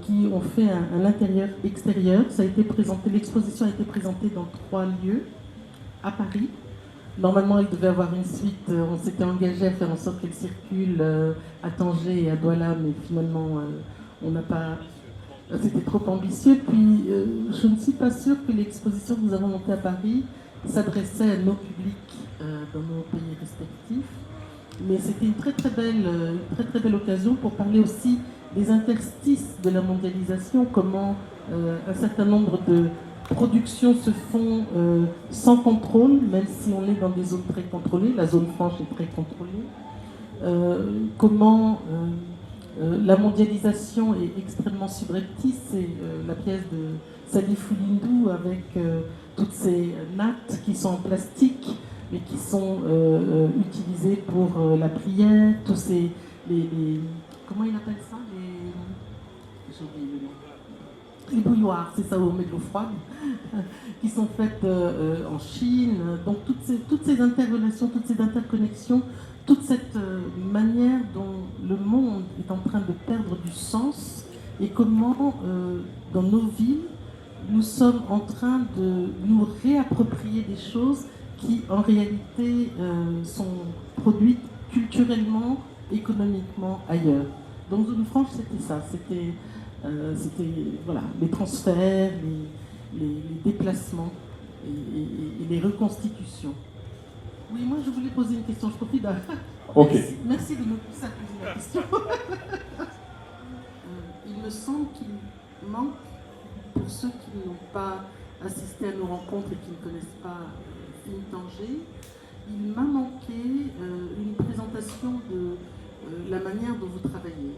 Speaker 6: qui ont fait un intérieur-extérieur. Ça a été présenté, l'exposition a été présentée dans 3 lieux à Paris. Normalement, il devait avoir une suite. On s'était engagé à faire en sorte qu'elle circule à Tanger et à Douala, mais finalement, on n'a pas. C'était trop ambitieux. Puis, je ne suis pas sûre que l'exposition que nous avons montée à Paris s'adressait à nos publics dans nos pays respectifs. Mais c'était une très très belle occasion pour parler aussi des interstices de la mondialisation, comment un certain nombre de productions se font sans contrôle, même si on est dans des zones très contrôlées. La zone franche est très contrôlée. Comment la mondialisation est extrêmement subreptice. C'est la pièce de Sally Fouindou avec toutes ces nattes qui sont en plastique mais qui sont utilisées pour la prière, tous ces... comment il appelle ça, j'ai oublié le nom. Les bouilloires, c'est ça, où on met de l'eau froide, qui sont faites en Chine. Donc toutes ces interrelations, toutes ces interconnexions, toute cette manière dont le monde est en train de perdre du sens et comment dans nos villes, nous sommes en train de nous réapproprier des choses qui en réalité sont produites culturellement, économiquement ailleurs. Donc Zone Franche, c'était ça, c'était voilà, les transferts, les déplacements et les reconstitutions. Oui, moi je voulais poser une question, je profite.
Speaker 1: Ok.
Speaker 6: Merci de me pousser à poser la question. Il me semble qu'il manque, pour ceux qui n'ont pas assisté à nos rencontres et qui ne connaissent pas Film Tanger, il m'a manqué une présentation de la manière dont vous travaillez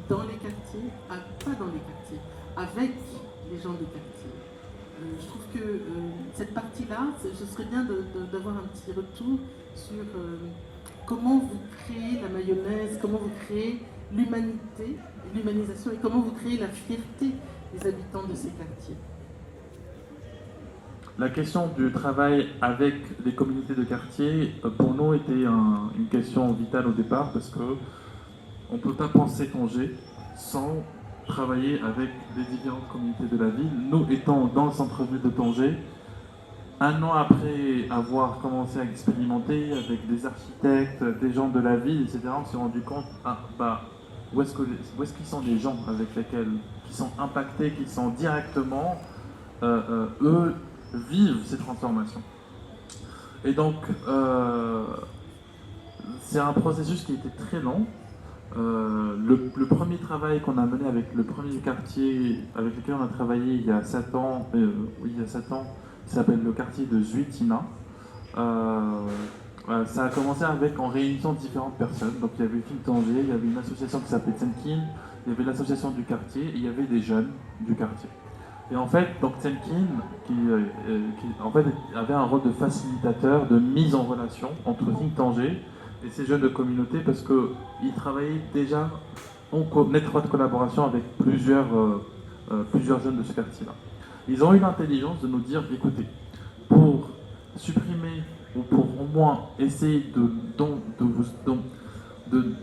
Speaker 6: dans les quartiers, pas dans les quartiers, avec les gens des quartiers. Je trouve que cette partie-là, ce serait bien d'avoir un petit retour sur comment vous créez la mayonnaise, comment vous créez l'humanité, l'humanisation et comment vous créez la fierté des habitants de ces quartiers.
Speaker 3: La question du travail avec les communautés de quartier, pour nous, était une question vitale au départ parce que on ne peut pas penser Tanger sans travailler avec les différentes communautés de la ville. Nous étant dans le centre-ville de Tanger, 1 an après avoir commencé à expérimenter avec des architectes, des gens de la ville, etc., on s'est rendu compte, où est-ce qu'ils sont les gens avec lesquels, qui sont impactés, qui sont directement, eux, vivent ces transformations. Et donc, c'est un processus qui était très long. Le premier travail qu'on a mené avec le premier quartier avec lequel on a travaillé il y a 7 ans, qui s'appelle le quartier de Zuitina. Ça a commencé en réunissant différentes personnes. Donc il y avait Film Tanger, il y avait une association qui s'appelait Tsenkin, il y avait l'association du quartier et il y avait des jeunes du quartier. Et en fait, donc Tsenkin, qui en fait avait un rôle de facilitateur, de mise en relation entre Film Tanger et ces jeunes de communauté parce qu'ils travaillaient déjà en étroite collaboration avec plusieurs jeunes de ce quartier-là. Ils ont eu l'intelligence de nous dire, écoutez, pour supprimer ou pour au moins essayer de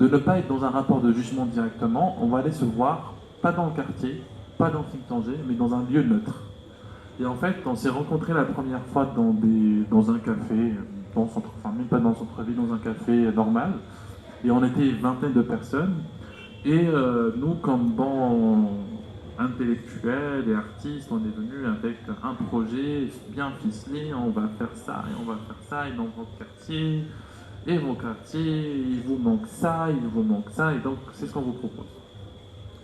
Speaker 3: ne pas être dans un rapport de jugement directement, on va aller se voir, pas dans le quartier, pas dans Film Tanger, mais dans un lieu neutre. Et en fait, on s'est rencontrés la première fois dans un café, même pas dans le centre-ville, dans un café normal, et on était une vingtaine de personnes, et nous, comme intellectuels et artistes, on est venu avec un projet bien ficelé, on va faire ça et on va faire ça, et dans votre quartier, il vous manque ça, il vous manque ça, et donc c'est ce qu'on vous propose.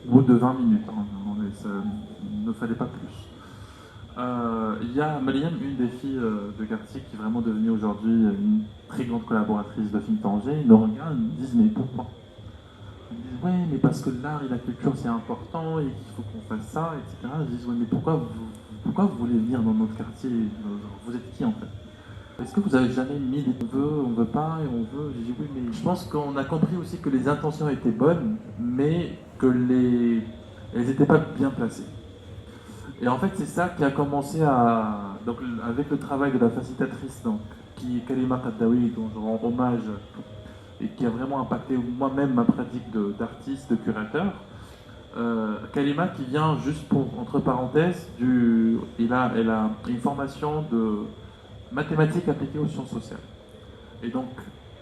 Speaker 3: Au bout de 20 minutes, hein, il ne fallait pas plus. Il y a Mariam, une des filles de quartier, qui est vraiment devenue aujourd'hui une très grande collaboratrice de Film Tanger. Ils nous regardent, ils me disent mais pourquoi? Ils me disent oui, mais parce que l'art et la culture c'est important et qu'il faut qu'on fasse ça, etc. Ils disent oui, mais pourquoi vous voulez venir dans notre quartier? Vous êtes qui en fait? Est-ce que vous avez jamais mis des on veut pas et on veut? J'ai dit oui, mais je pense qu'on a compris aussi que les intentions étaient bonnes, mais que elles n'étaient pas bien placées. Et en fait, c'est ça qui a commencé donc, avec le travail de la facilitatrice, donc, qui est Kalima Kaddaoui, dont je rends hommage, et qui a vraiment impacté moi-même ma pratique d'artiste, de curateur. Kalima qui vient juste pour, entre parenthèses, elle a une formation de mathématiques appliquées aux sciences sociales. Et donc,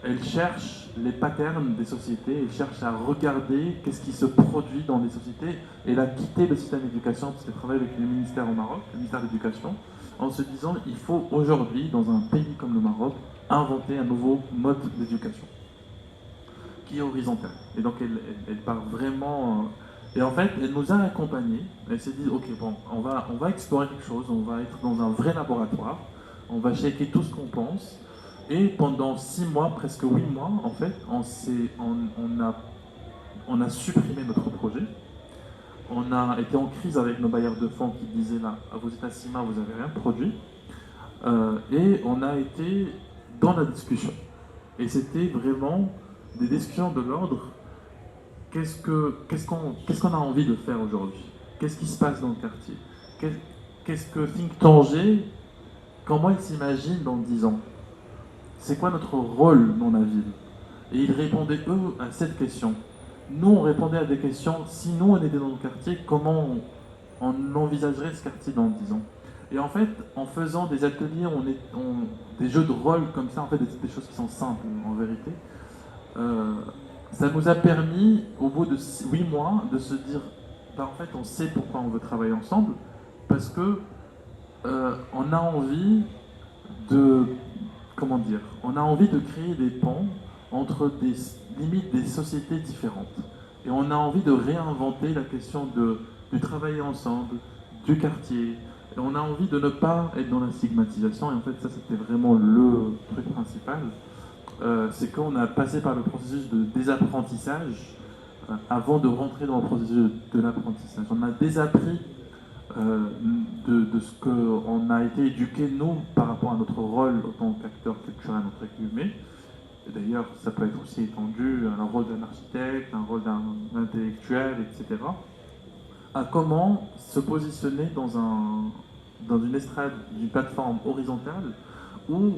Speaker 3: elle cherche les patterns des sociétés, elle cherche à regarder qu'est-ce qui se produit dans les sociétés. Elle a quitté le système d'éducation parce qu'elle travaille avec le ministère au Maroc, le ministère de l'Éducation, en se disant il faut aujourd'hui, dans un pays comme le Maroc, inventer un nouveau mode d'éducation qui est horizontal. Et donc, elle part vraiment... et en fait, elle nous a accompagnés. Elle s'est dit ok, bon, on va explorer quelque chose, on va être dans un vrai laboratoire, on va checker tout ce qu'on pense. Et pendant 6 mois, presque 8 mois, en fait, on a supprimé notre projet. On a été en crise avec nos bailleurs de fonds qui disaient là, vous êtes à 6 mois, vous n'avez rien produit. Et on a été dans la discussion. Et c'était vraiment des discussions de l'ordre. Qu'est-ce qu'on a envie de faire aujourd'hui? Qu'est-ce qui se passe dans le quartier? Qu'est-ce que Think Tanger, comment il s'imagine dans 10 ans? C'est quoi notre rôle dans la ville? Et ils répondaient, eux, à cette question. Nous, on répondait à des questions. Si nous, on était dans le quartier, comment on envisagerait ce quartier dans 10 ans? Et en fait, en faisant des ateliers, des jeux de rôle comme ça, en fait, des choses qui sont simples, en vérité, ça nous a permis, au bout de 8 mois, de se dire, en fait, on sait pourquoi on veut travailler ensemble, parce que on a envie de... Comment dire? On a envie de créer des ponts entre limite des sociétés différentes. Et on a envie de réinventer la question du travailler ensemble, du quartier. Et on a envie de ne pas être dans la stigmatisation. Et en fait, ça, c'était vraiment le truc principal. C'est qu'on a passé par le processus de désapprentissage avant de rentrer dans le processus de l'apprentissage. On a désappris de ce qu'on a été éduqué, nous, par rapport à notre rôle en tant qu'acteur culturel, entre guillemets. Et d'ailleurs, ça peut être aussi étendu à un rôle d'un architecte, un rôle d'un intellectuel, etc. À comment se positionner dans une estrade, une plateforme horizontale où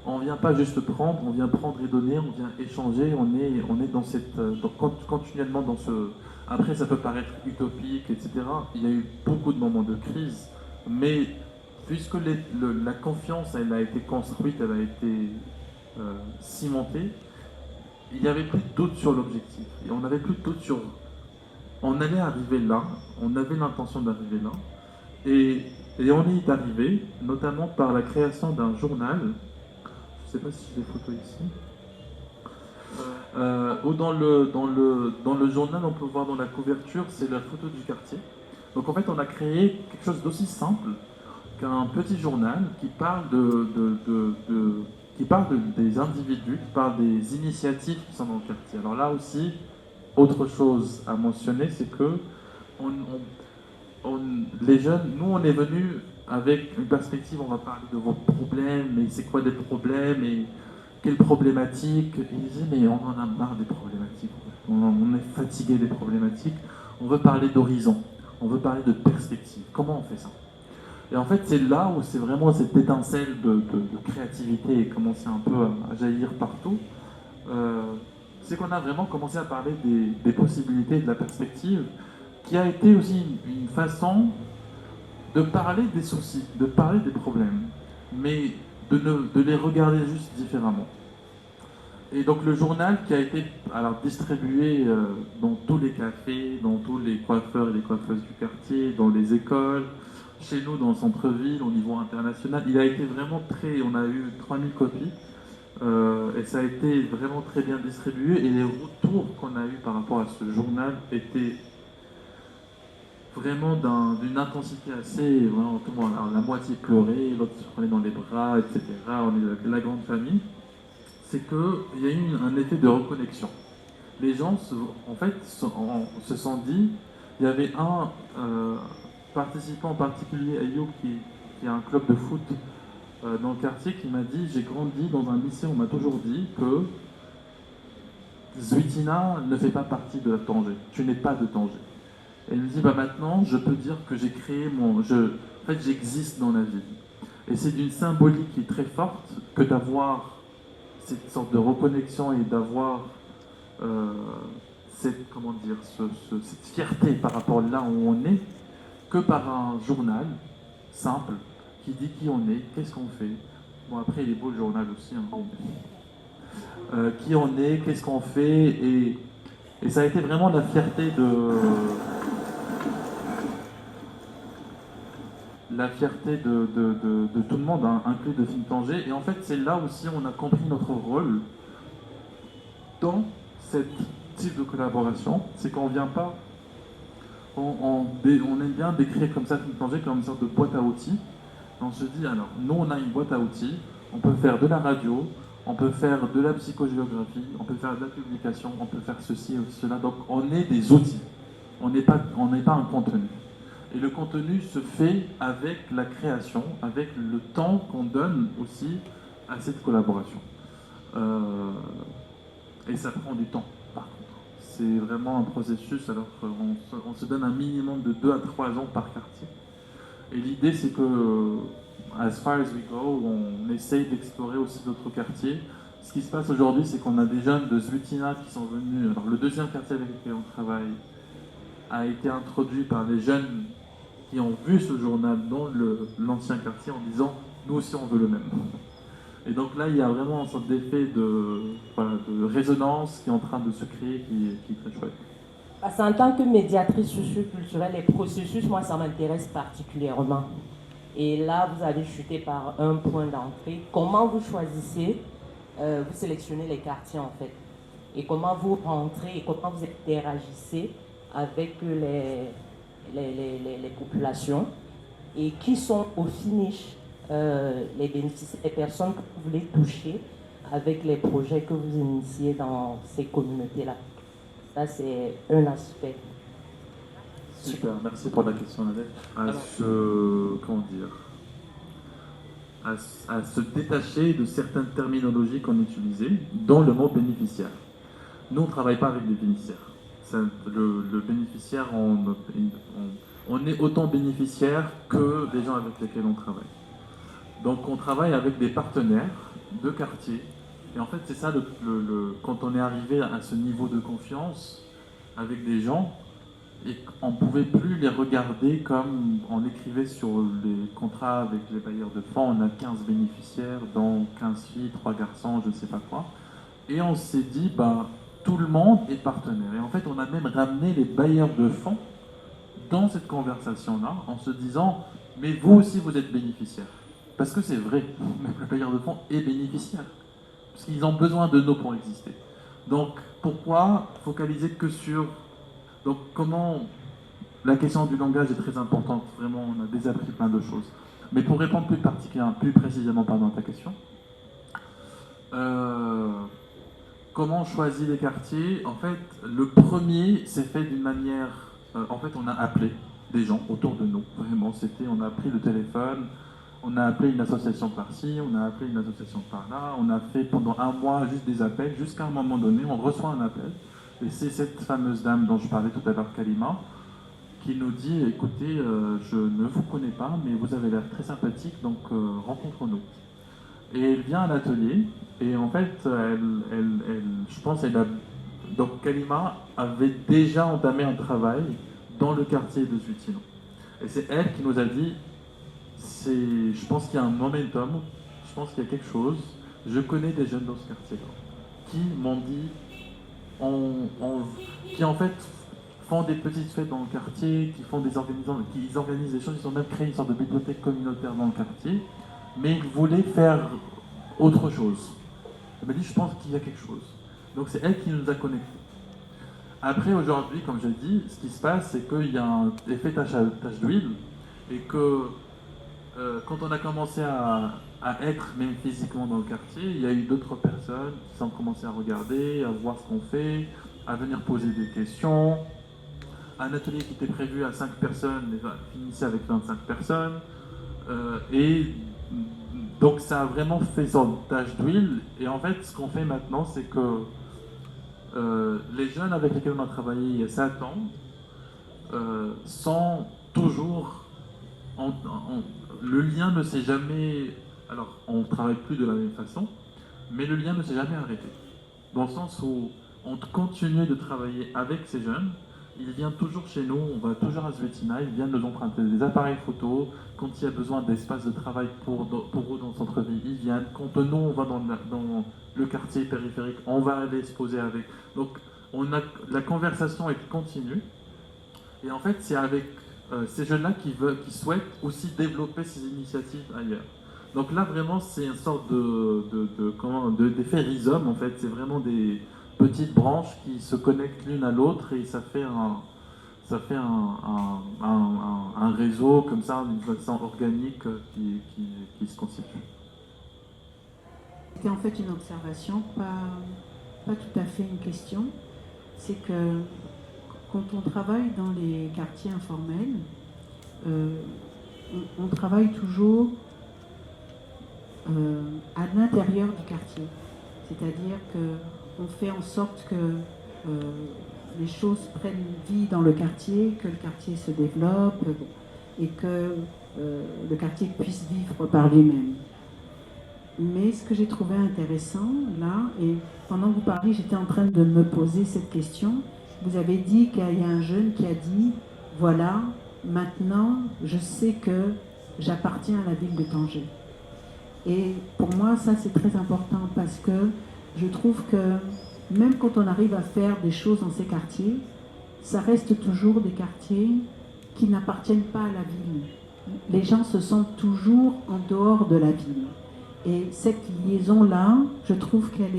Speaker 3: on ne vient pas juste prendre, on vient prendre et donner, on vient échanger, on est continuellement dans ce... Après, ça peut paraître utopique, etc. Il y a eu beaucoup de moments de crise, mais puisque la confiance, elle a été construite, elle a été cimentée, il n'y avait plus de doute sur l'objectif. Et on n'avait plus de doute sur... On allait arriver là, on avait l'intention d'arriver là, et on y est arrivé, notamment par la création d'un journal. Je ne sais pas si j'ai des photos ici. Ou dans le journal, on peut voir dans la couverture, c'est la photo du quartier. Donc en fait, on a créé quelque chose d'aussi simple qu'un petit journal qui parle des individus, qui parle des initiatives qui sont dans le quartier. Alors là aussi, autre chose à mentionner, c'est que les jeunes, nous, on est venus avec une perspective, on va parler de vos problèmes, mais c'est quoi des problèmes et quelles problématiques? Et ils disaient, mais on en a marre des problématiques. On est fatigué des problématiques. On veut parler d'horizon. On veut parler de perspective. Comment on fait ça? Et en fait, c'est là où c'est vraiment cette étincelle de créativité et commencer un peu à jaillir partout. C'est qu'on a vraiment commencé à parler des possibilités, de la perspective, qui a été aussi une façon de parler des soucis, de parler des problèmes, mais de les regarder juste différemment. Et donc le journal qui a été distribué dans tous les cafés, dans tous les coiffeurs et les coiffeuses du quartier, dans les écoles, chez nous dans le centre-ville, au niveau international, il a été vraiment on a eu 3000 copies et ça a été vraiment très bien distribué et les retours qu'on a eu par rapport à ce journal étaient vraiment d'une intensité assez, vraiment, tout le monde, alors, la moitié pleurait, l'autre se prenait dans les bras, etc. On est la grande famille. C'est qu'il y a eu un effet de reconnexion. Les gens, se sont dit, il y avait un participant en particulier, Ayoub, qui a un club de foot dans le quartier, qui m'a dit, j'ai grandi dans un lycée, on m'a toujours dit que Zwitina ne fait pas partie de Tanger, tu n'es pas de Tanger. Et il me dit, maintenant, je peux dire que j'ai créé j'existe dans la ville. Et c'est d'une symbolique qui est très forte que d'avoir cette sorte de reconnexion et d'avoir cette fierté par rapport là où on est, que par un journal simple qui dit qui on est, qu'est-ce qu'on fait. Bon, après, il est beau le journal aussi. Qui on est, qu'est-ce qu'on fait, et ça a été vraiment la fierté de tout le monde, hein, inclus de Film Tanger. Et en fait, c'est là aussi on a compris notre rôle dans ce type de collaboration. C'est qu'on vient pas, on aime bien décrire comme ça Film Tanger comme une sorte de boîte à outils. On se dit, alors, nous on a une boîte à outils, on peut faire de la radio, on peut faire de la psychogéographie, on peut faire de la publication, on peut faire ceci ou cela. Donc on est des outils, on n'est pas un contenu. Et le contenu se fait avec la création, avec le temps qu'on donne aussi à cette collaboration. Et ça prend du temps, par contre. C'est vraiment un processus, alors qu'on se donne un minimum de 2 à 3 ans par quartier. Et l'idée, c'est que, as far as we go, on essaye d'explorer aussi d'autres quartiers. Ce qui se passe aujourd'hui, c'est qu'on a des jeunes de Zwitina qui sont venus. Alors, le deuxième quartier avec lequel on travaille a été introduit par des jeunes qui ont vu ce journal dans l'ancien quartier en disant « nous aussi on veut le même ». Et donc là, il y a vraiment une sorte d'effet de résonance qui est en train de se créer, qui est très chouette.
Speaker 7: Parce qu'en tant que médiatrice socio-culturelle, les processus, moi, ça m'intéresse particulièrement. Et là, vous avez chuté par un point d'entrée. Comment vous choisissez, vous sélectionnez les quartiers, en fait, et comment vous rentrez et comment vous interagissez avec les populations, et qui sont au finish les bénéficiaires, les personnes que vous voulez toucher avec les projets que vous initiez dans ces communautés-là. Ça, c'est un aspect.
Speaker 3: Super, merci pour la question, Nadège. À se détacher de certaines terminologies qu'on utilisait, dont le mot bénéficiaire. Nous, on ne travaille pas avec des bénéficiaires. Le bénéficiaire, on est autant bénéficiaire que des gens avec lesquels on travaille. Donc on travaille avec des partenaires de quartier. Et en fait, c'est ça, quand on est arrivé à ce niveau de confiance avec des gens, et on ne pouvait plus les regarder comme on écrivait sur les contrats avec les bailleurs de fonds, on a 15 bénéficiaires, dont 15 filles, 3 garçons, je ne sais pas quoi. Et on s'est dit, tout le monde est partenaire. Et en fait, on a même ramené les bailleurs de fonds dans cette conversation-là, en se disant, mais vous aussi, vous êtes bénéficiaire. Parce que c'est vrai, même le bailleur de fonds est bénéficiaire. Parce qu'ils ont besoin de nous pour exister. Donc, pourquoi focaliser que sur... Donc, comment... La question du langage est très importante. Vraiment, on a déjà appris plein de choses. Mais pour répondre plus précisément à ta question, comment on choisit les quartiers? En fait, le premier s'est fait d'une manière... en fait, on a appelé des gens autour de nous. Vraiment, on a pris le téléphone, on a appelé une association par-ci, on a appelé une association par-là, on a fait pendant un mois juste des appels, jusqu'à un moment donné, on reçoit un appel. Et c'est cette fameuse dame dont je parlais tout à l'heure, Kalima, qui nous dit, écoutez, je ne vous connais pas, mais vous avez l'air très sympathique, donc rencontre-nous. Et elle vient à l'atelier, et en fait, je pense donc Kalima avait déjà entamé un travail dans le quartier de Zwitina. Et c'est elle qui nous a dit, je pense qu'il y a un momentum, je pense qu'il y a quelque chose, je connais des jeunes dans ce quartier-là. qui m'ont dit, qui en fait font des petites fêtes dans le quartier, qui organisent des choses, ils ont même créé une sorte de bibliothèque communautaire dans le quartier, mais ils voulaient faire autre chose. Elle m'a dit, je pense qu'il y a quelque chose. Donc c'est elle qui nous a connectés. Après, aujourd'hui, comme j'ai dit, ce qui se passe, c'est qu'il y a un effet tache d'huile, et que quand on a commencé à être, même physiquement dans le quartier, il y a eu d'autres personnes qui ont commencé à regarder, à voir ce qu'on fait, à venir poser des questions. Un atelier qui était prévu à 5 personnes finissait avec 25 personnes. Et donc ça a vraiment fait son tache d'huile. Et en fait, ce qu'on fait maintenant, c'est que les jeunes avec lesquels on a travaillé il y a 7 ans sont toujours... le lien ne s'est jamais... Alors, on ne travaille plus de la même façon, mais le lien ne s'est jamais arrêté. Dans le sens où on continue de travailler avec ces jeunes. Ils viennent toujours chez nous, on va toujours à Svetina, ils viennent nous emprunter des appareils photo. Quand il y a besoin d'espace de travail pour eux dans le centre-ville, ils viennent. Quand nous, on va dans le quartier périphérique, on va aller se poser avec. Donc, la conversation est continue. Et en fait, c'est avec ces jeunes-là qui souhaitent aussi développer ces initiatives ailleurs. Donc là, vraiment, c'est une sorte d'effet rhizome, en fait. C'est vraiment des petites branches qui se connectent l'une à l'autre et ça fait un réseau comme ça, d'une façon organique qui se constitue.
Speaker 4: C'était en fait une observation, pas tout à fait une question. C'est que quand on travaille dans les quartiers informels, on travaille toujours à l'intérieur du quartier. C'est-à-dire qu'on fait en sorte que les choses prennent vie dans le quartier, que le quartier se développe et que le quartier puisse vivre par lui-même. Mais ce que j'ai trouvé intéressant là, et pendant que vous parliez, j'étais en train de me poser cette question. Vous avez dit qu'il y a un jeune qui a dit, voilà, maintenant je sais que j'appartiens à la ville de Tanger. Et pour moi, ça c'est très important parce que je trouve que même quand on arrive à faire des choses dans ces quartiers, ça reste toujours des quartiers qui n'appartiennent pas à la ville. Les gens se sentent toujours en dehors de la ville. Et cette liaison-là, je trouve qu'elle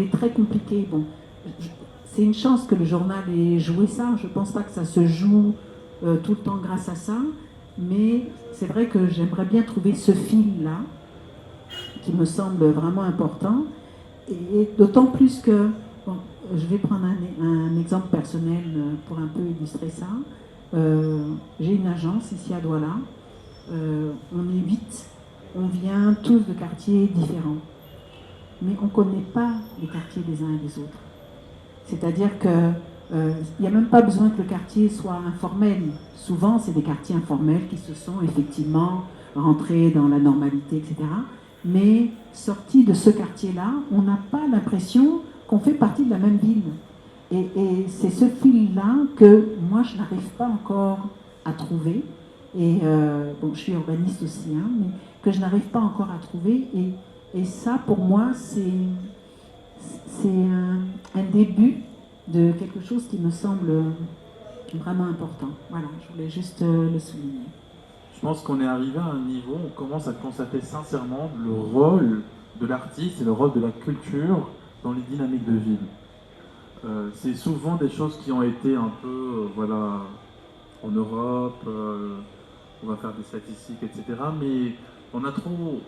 Speaker 4: est très compliquée. Bon, c'est une chance que le journal ait joué ça. Je ne pense pas que ça se joue tout le temps grâce à ça. Mais c'est vrai que j'aimerais bien trouver ce fil-là, qui me semble vraiment important. Et d'autant plus que, bon, je vais prendre un exemple personnel pour un peu illustrer ça. J'ai une agence ici à Douala. On est 8. On vient tous de quartiers différents. Mais on ne connaît pas les quartiers des uns et des autres. C'est-à-dire qu'il n'y a même pas besoin que le quartier soit informel. Souvent, c'est des quartiers informels qui se sont effectivement rentrés dans la normalité, etc. Mais sortis de ce quartier-là, on n'a pas l'impression qu'on fait partie de la même ville. Et c'est ce fil-là que moi, je n'arrive pas encore à trouver. Et bon, je suis urbaniste aussi, hein, mais que je n'arrive pas encore à trouver. Et ça, pour moi, c'est un début de quelque chose qui me semble vraiment important. Voilà, je voulais juste le souligner.
Speaker 3: Je pense qu'on est arrivé à un niveau où on commence à constater sincèrement le rôle de l'artiste et le rôle de la culture dans les dynamiques de ville. C'est souvent des choses qui ont été un peu, voilà, en Europe, on va faire des statistiques, etc. Mais on a trop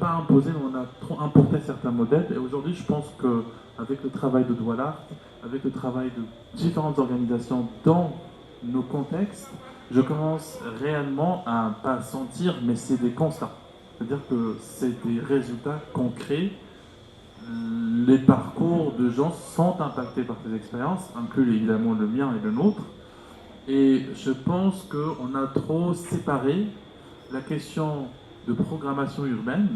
Speaker 3: pas imposé, mais on a trop importé certains modèles. Et aujourd'hui, je pense qu'avec le travail de Douala, avec le travail de différentes organisations dans nos contextes, je commence réellement à pas sentir, mais c'est des constats. C'est-à-dire que c'est des résultats concrets. Les parcours de gens sont impactés par ces expériences, inclus évidemment le mien et le nôtre. Et je pense qu'on a trop séparé la question de programmation urbaine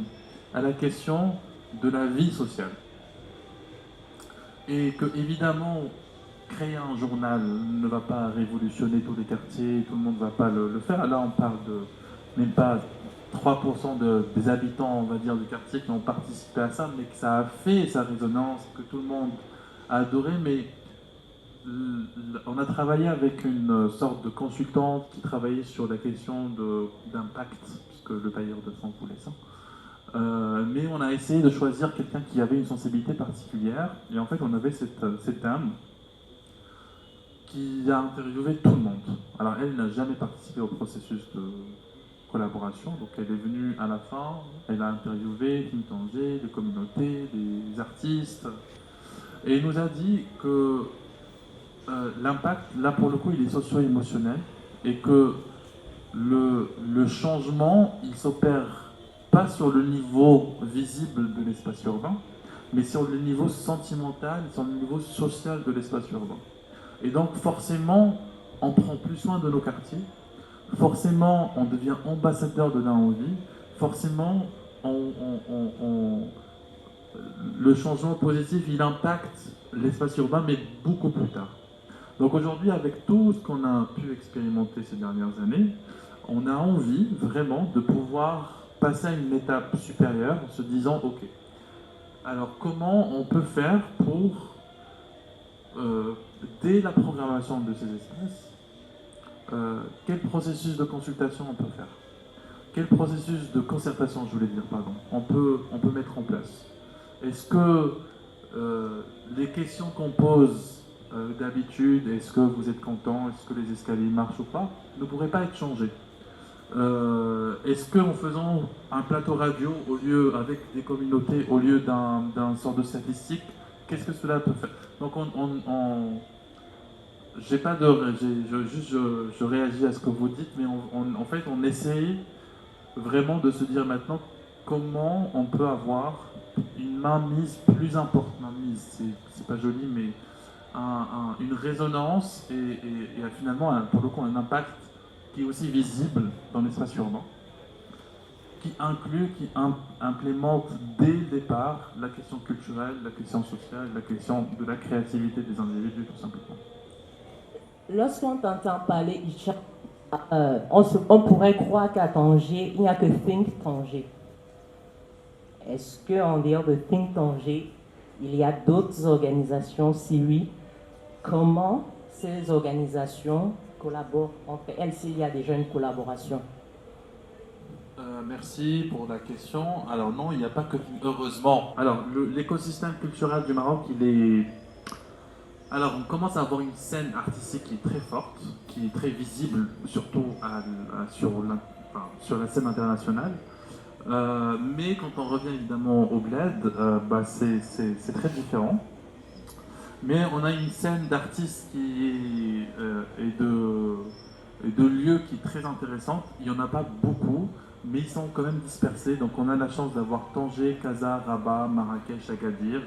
Speaker 3: à la question de la vie sociale. Et que, évidemment, créer un journal ne va pas révolutionner tous les quartiers, tout le monde ne va pas le faire. Là, on parle de même pas 3% des habitants, on va dire, du quartier qui ont participé à ça, mais que ça a fait sa résonance, que tout le monde a adoré. Mais on a travaillé avec une sorte de consultante qui travaillait sur la question d'impact, puisque le bailleur de fonds voulait ça. Mais on a essayé de choisir quelqu'un qui avait une sensibilité particulière. Et en fait, on avait cette dame qui a interviewé tout le monde. Alors, elle n'a jamais participé au processus de collaboration. Donc, elle est venue à la fin. Elle a interviewé Think Tanger, les communautés, les artistes. Et elle nous a dit que l'impact, là, pour le coup, il est socio-émotionnel. Et que le changement, il s'opère pas sur le niveau visible de l'espace urbain, mais sur le niveau sentimental, sur le niveau social de l'espace urbain. Et donc forcément, on prend plus soin de nos quartiers, forcément, on devient ambassadeur de là où on vit, forcément, le changement positif, il impacte l'espace urbain, mais beaucoup plus tard. Donc aujourd'hui, avec tout ce qu'on a pu expérimenter ces dernières années, on a envie vraiment de pouvoir passer à une étape supérieure en se disant, ok, alors comment on peut faire pour, dès la programmation de ces espaces, quel processus de consultation on peut faire? Quel processus de concertation, je voulais dire, pardon, on peut mettre en place? Est-ce que les questions qu'on pose d'habitude, est-ce que vous êtes content, est-ce que les escaliers marchent ou pas, ne pourraient pas être changées? Est-ce qu'en faisant un plateau radio avec des communautés au lieu d'un sort de statistique, qu'est-ce que cela peut faire? Donc je réagis à ce que vous dites, mais en fait on essaye vraiment de se dire maintenant comment on peut avoir une mainmise plus importante, c'est pas joli, mais une résonance et finalement pour le coup un impact qui est aussi visible dans l'espace urbain, qui inclut, qui implémente dès le départ la question culturelle, la question sociale, la question de la créativité des individus, tout simplement.
Speaker 7: Lorsqu'on t'entend parler Isha, on pourrait croire qu'à Tanger, il n'y a que Think Tanger. Est-ce qu'en dehors de Think Tanger, il y a d'autres organisations? Si oui, comment ces organisations collaborent entre elles, s'il y a déjà une collaboration?
Speaker 3: Merci pour la question. Alors non, il n'y a pas que... Heureusement. Alors, l'écosystème culturel du Maroc, il est... Alors, on commence à avoir une scène artistique qui est très forte, qui est très visible, surtout sur la scène internationale. Mais quand on revient évidemment au bled, c'est très différent. Mais on a une scène d'artistes et de lieux qui est très intéressante. Il n'y en a pas beaucoup, mais ils sont quand même dispersés. Donc on a la chance d'avoir Tanger, Casa, Rabat, Marrakech, Agadir,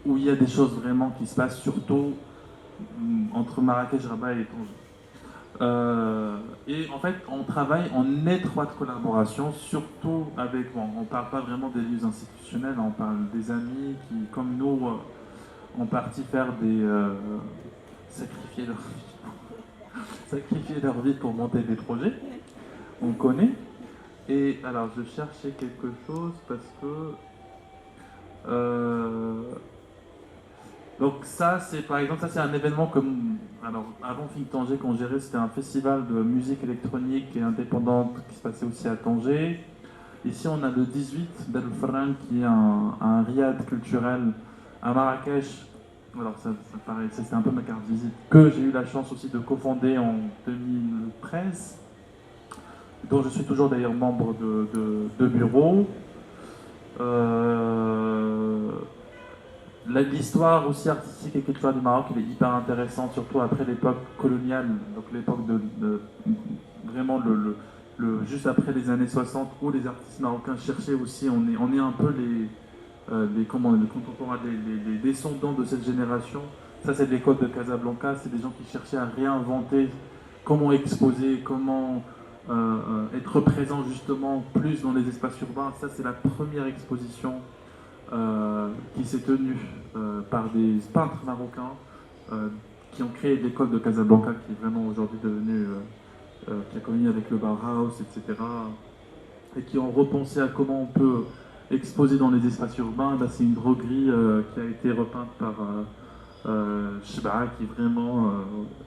Speaker 3: où il y a des choses vraiment qui se passent, surtout entre Marrakech, Rabat et Tanger. Et en fait, on travaille en étroite collaboration, surtout avec, on ne parle pas vraiment des lieux institutionnels, on parle des amis qui, comme nous, ont parti faire sacrifier leur vie pour monter des projets. On connaît. Et alors, je cherchais quelque chose parce que... donc ça, par exemple, c'est un événement comme... Alors, avant Think Tanger qu'on gérait, c'était un festival de musique électronique et indépendante qui se passait aussi à Tanger. Ici, on a le 18 d'El Farran, qui est un riad culturel à Marrakech. Alors, c'est un peu ma carte visite, que j'ai eu la chance aussi de cofonder en 2013, dont je suis toujours d'ailleurs membre de bureau. L'histoire aussi artistique et culturelle du Maroc, elle est hyper intéressante, surtout après l'époque coloniale, donc l'époque vraiment juste après les années 60, où les artistes marocains cherchaient aussi, on est un peu les contemporains, les descendants de cette génération. Ça, c'est de l'école de Casablanca, c'est des gens qui cherchaient à réinventer comment exposer, comment être présent justement plus dans les espaces urbains. Ça, c'est la première exposition qui s'est tenue par des peintres marocains qui ont créé l'école de Casablanca, qui est vraiment aujourd'hui devenue, qui a connu avec le Bauhaus, etc. et qui ont repensé à comment on peut exposer dans les espaces urbains. Là, c'est une droguerie qui a été repeinte par Shba, qui est vraiment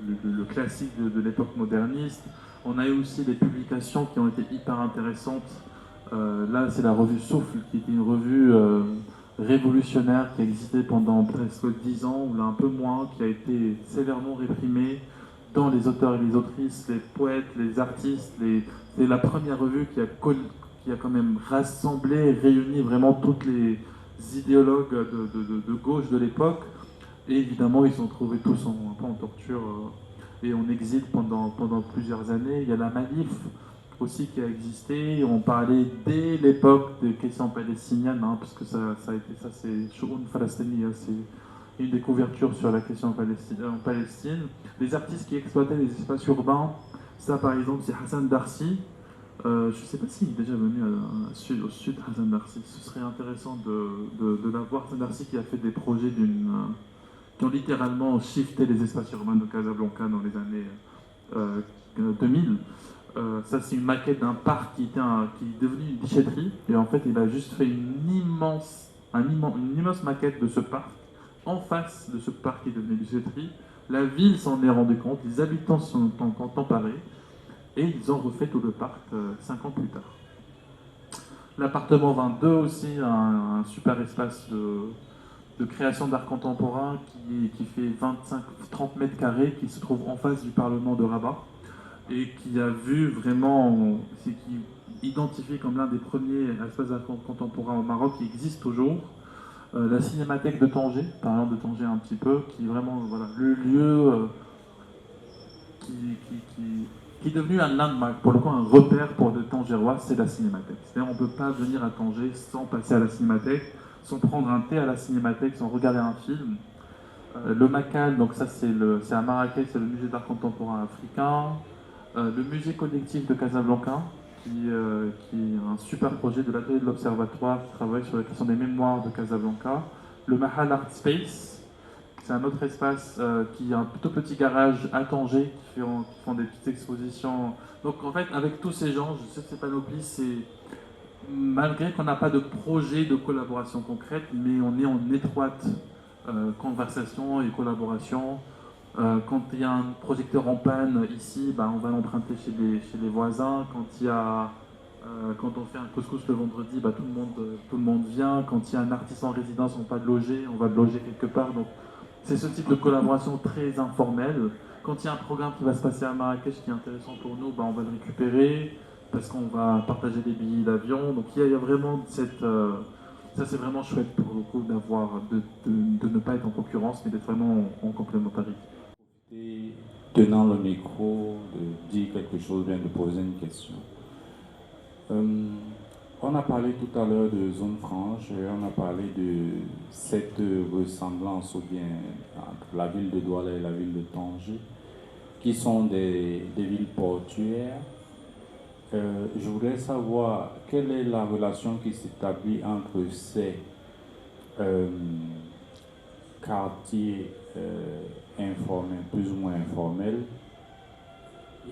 Speaker 3: le classique de l'époque moderniste. On a eu aussi des publications qui ont été hyper intéressantes. Là, c'est la revue Souffle, qui était une revue révolutionnaire qui a existé pendant presque 10 ans, ou là un peu moins, qui a été sévèrement réprimée dans les auteurs et les autrices, les poètes, les artistes. C'est la première revue qui a quand même rassemblé et réuni vraiment toutes les idéologues de gauche de l'époque. Et évidemment, ils se sont trouvés tous un peu en torture et en exil pendant plusieurs années. Il y a la Manif aussi qui a existé. On parlait dès l'époque des questions palestiniennes, puisque ça a été ça, c'est Shu'un Falastini, c'est une des couvertures sur la question en Palestine. Les artistes qui exploitaient les espaces urbains, ça par exemple, c'est Hassan Darsi. Je ne sais pas s'il est déjà venu au sud, Hassan Darsi. Ce serait intéressant de l'avoir. Hassan Darsi qui a fait des projets qui ont littéralement shifté les espaces urbains de Casablanca dans les années 2000. Ça, c'est une maquette d'un parc qui est devenu une déchetterie. Et en fait, il a juste fait une immense maquette de ce parc, en face de ce parc qui est devenu une déchetterie. La ville s'en est rendu compte, les habitants sont emparés, et ils ont refait tout le parc 5 ans plus tard. L'appartement 22 aussi, un super espace de création d'art contemporain qui fait 25-30 mètres carrés, qui se trouve en face du Parlement de Rabat, et qui a vu vraiment, qui identifié comme l'un des premiers espaces d'art contemporain au Maroc, qui existe toujours. La Cinémathèque de Tanger, parlant de Tanger un petit peu, qui est vraiment le lieu qui est devenu un landmark, pour le coup un repère pour les Tangérois, c'est la Cinémathèque. C'est-à-dire on ne peut pas venir à Tanger sans passer à la Cinémathèque, sans prendre un thé à la Cinémathèque, sans regarder un film. Le Macal, donc ça c'est à Marrakech, c'est le musée d'art contemporain africain. Le musée collectif de Casablanca, qui est un super projet de l'atelier de l'Observatoire qui travaille sur la question des mémoires de Casablanca. Le Mahal Art Space, c'est un autre espace qui a un tout petit garage à Tanger qui font des petites expositions. Donc en fait, avec tous ces gens, je sais que c'est Panoply, c'est malgré qu'on n'a pas de projet de collaboration concrète, mais on est en étroite conversation et collaboration. Quand il y a un projecteur en panne ici, on va l'emprunter chez les voisins. Quand on fait un couscous le vendredi, tout le monde vient. Quand il y a un artiste en résidence, on va le loger quelque part. Donc c'est ce type de collaboration très informelle. Quand il y a un programme qui va se passer à Marrakech qui est intéressant pour nous, on va le récupérer parce qu'on va partager des billets d'avion. Donc il y a vraiment ça c'est vraiment chouette pour le coup de ne pas être en concurrence, mais d'être vraiment en complémentarité.
Speaker 1: Tenant le micro, de dire quelque chose, bien de poser une question. On a parlé tout à l'heure de zone franche et on a parlé de cette ressemblance ou bien entre la ville de Douala et la ville de Tanger, qui sont des villes portuaires. Je voudrais savoir quelle est la relation qui s'établit entre ces quartiers informels, plus ou moins informels,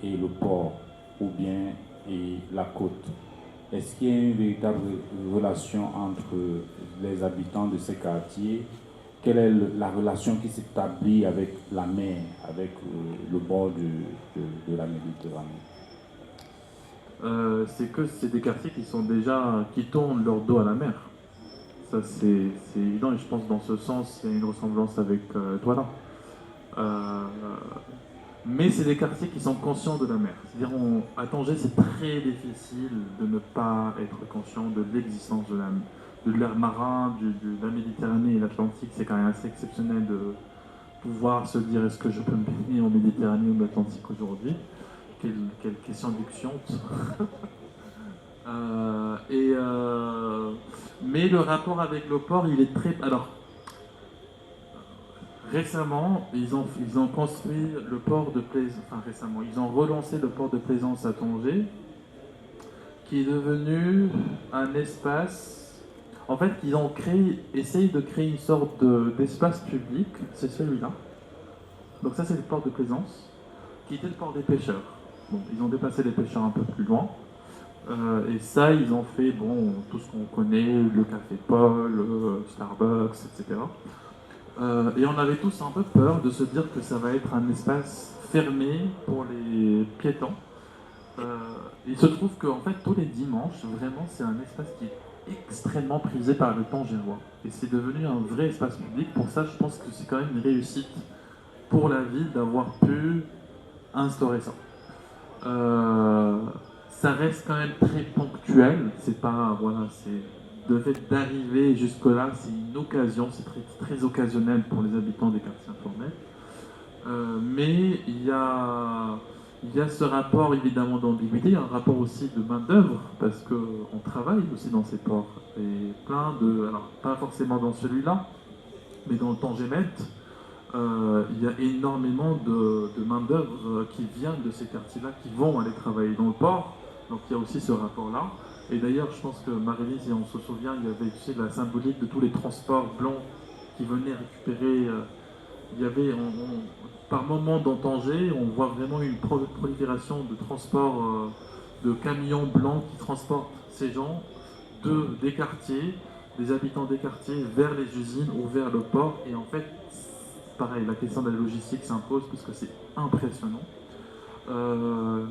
Speaker 1: et le port, ou bien et la côte. Est-ce qu'il y a une véritable relation entre les habitants de ces quartiers? Quelle est la relation qui s'établit avec la mer, avec le bord de la Méditerranée?
Speaker 3: C'est que c'est des quartiers qui tournent leur dos à la mer. Ça c'est évident, et je pense dans ce sens il y a une ressemblance avec Douala. Mais c'est des quartiers qui sont conscients de la mer. C'est-à-dire à Tanger c'est très difficile de ne pas être conscient de l'existence de l'air marin, de la Méditerranée et l'Atlantique. C'est quand même assez exceptionnel de pouvoir se dire est-ce que je peux me baigner en Méditerranée ou en Atlantique aujourd'hui. Quelle question luxuante. Mais le rapport avec le port, il est très... Alors, récemment, ils ont construit le port de Plaisance... Enfin, récemment, ils ont relancé le port de Plaisance à Tanger, qui est devenu un espace... En fait, ils ont essayé de créer une sorte d'espace public, c'est celui-là. Donc ça, c'est le port de Plaisance, qui était le port des pêcheurs. Bon, ils ont déplacé les pêcheurs un peu plus loin. Et ça, ils ont fait tout ce qu'on connaît, le Café Paul, Starbucks, etc. Et on avait tous un peu peur de se dire que ça va être un espace fermé pour les piétons. Il se trouve qu'en fait, tous les dimanches, vraiment, c'est un espace qui est extrêmement prisé par le Tangérois. Et c'est devenu un vrai espace public. Pour ça, je pense que c'est quand même une réussite pour la ville d'avoir pu instaurer ça. Ça reste quand même très ponctuel. C'est pas, le fait d'arriver jusque-là, c'est une occasion, c'est très, très occasionnel pour les habitants des quartiers informels. Mais il y a ce rapport évidemment d'ambiguïté, il y a un rapport aussi de main-d'œuvre, parce qu'on travaille aussi dans ces ports. Et alors pas forcément dans celui-là, mais dans le Tangemet, il y a énormément de main-d'œuvre qui vient de ces quartiers-là, qui vont aller travailler dans le port. Donc il y a aussi ce rapport-là. Et d'ailleurs, je pense que Marie-Lise, si on se souvient, il y avait la symbolique de tous les transports blancs qui venaient récupérer. Il y avait, par moment dans Tanger, on voit vraiment une prolifération de transports de camions blancs qui transportent ces gens des quartiers, des habitants des quartiers, vers les usines ou vers le port. Et en fait, pareil, la question de la logistique s'impose parce que c'est impressionnant.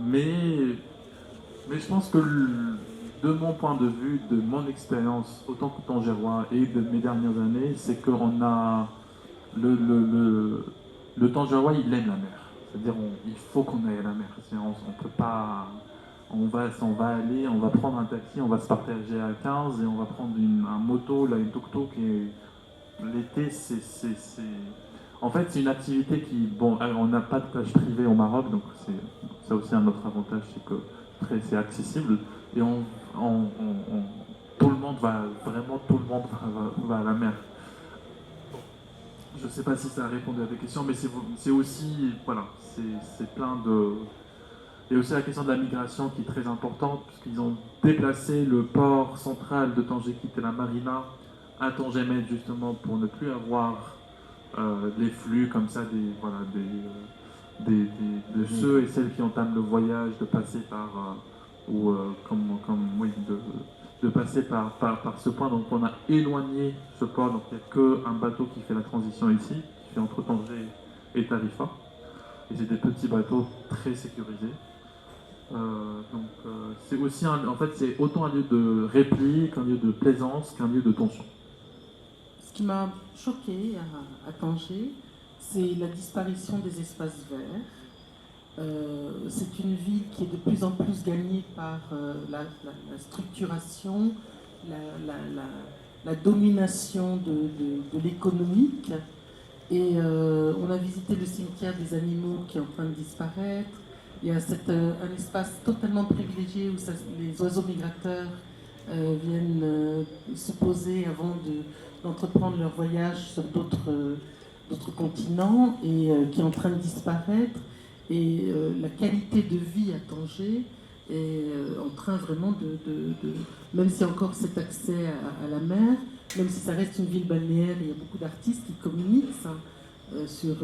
Speaker 3: Mais je pense que de mon point de vue, de mon expérience, autant que Tangérois et de mes dernières années, c'est qu'on a le Tangérois, il aime la mer. C'est-à-dire, il faut qu'on aille à la mer. On peut pas. On va aller, on va prendre un taxi, on va se partager à 15 et on va prendre une moto, là, une tuk-tuk. Et l'été, en fait, c'est une activité qui. Bon, on n'a pas de plage privée au Maroc, donc c'est aussi un autre avantage, c'est que c'est accessible. Et tout le monde va à la mer. Je ne sais pas si ça a répondu à tes questions, mais c'est aussi, voilà, c'est plein de... Il y a aussi la question de la migration qui est très importante, puisqu'ils ont déplacé le port central de Tanger, qui était la marina, à Tangemet, justement, pour ne plus avoir des flux comme ça, de ceux et celles qui entament le voyage, de passer par... de passer par ce point. Donc on a éloigné ce port, donc il n'y a qu'un bateau qui fait la transition ici, qui fait entre Tanger et Tarifa. Et c'est des petits bateaux très sécurisés. C'est aussi, en fait, c'est autant un lieu de répit qu'un lieu de plaisance, qu'un lieu de tension.
Speaker 6: Ce qui m'a choqué à Tanger, c'est la disparition des espaces verts. C'est une ville qui est de plus en plus gagnée par la structuration, la domination de l'économique. Et on a visité le cimetière des animaux qui est en train de disparaître. Il y a un espace totalement privilégié où les oiseaux migrateurs viennent se poser avant d'entreprendre leur voyage sur d'autres continents et qui est en train de disparaître. Et la qualité de vie à Tanger est en train vraiment même si encore cet accès à la mer, même si ça reste une ville balnéaire, il y a beaucoup d'artistes qui communiquent sur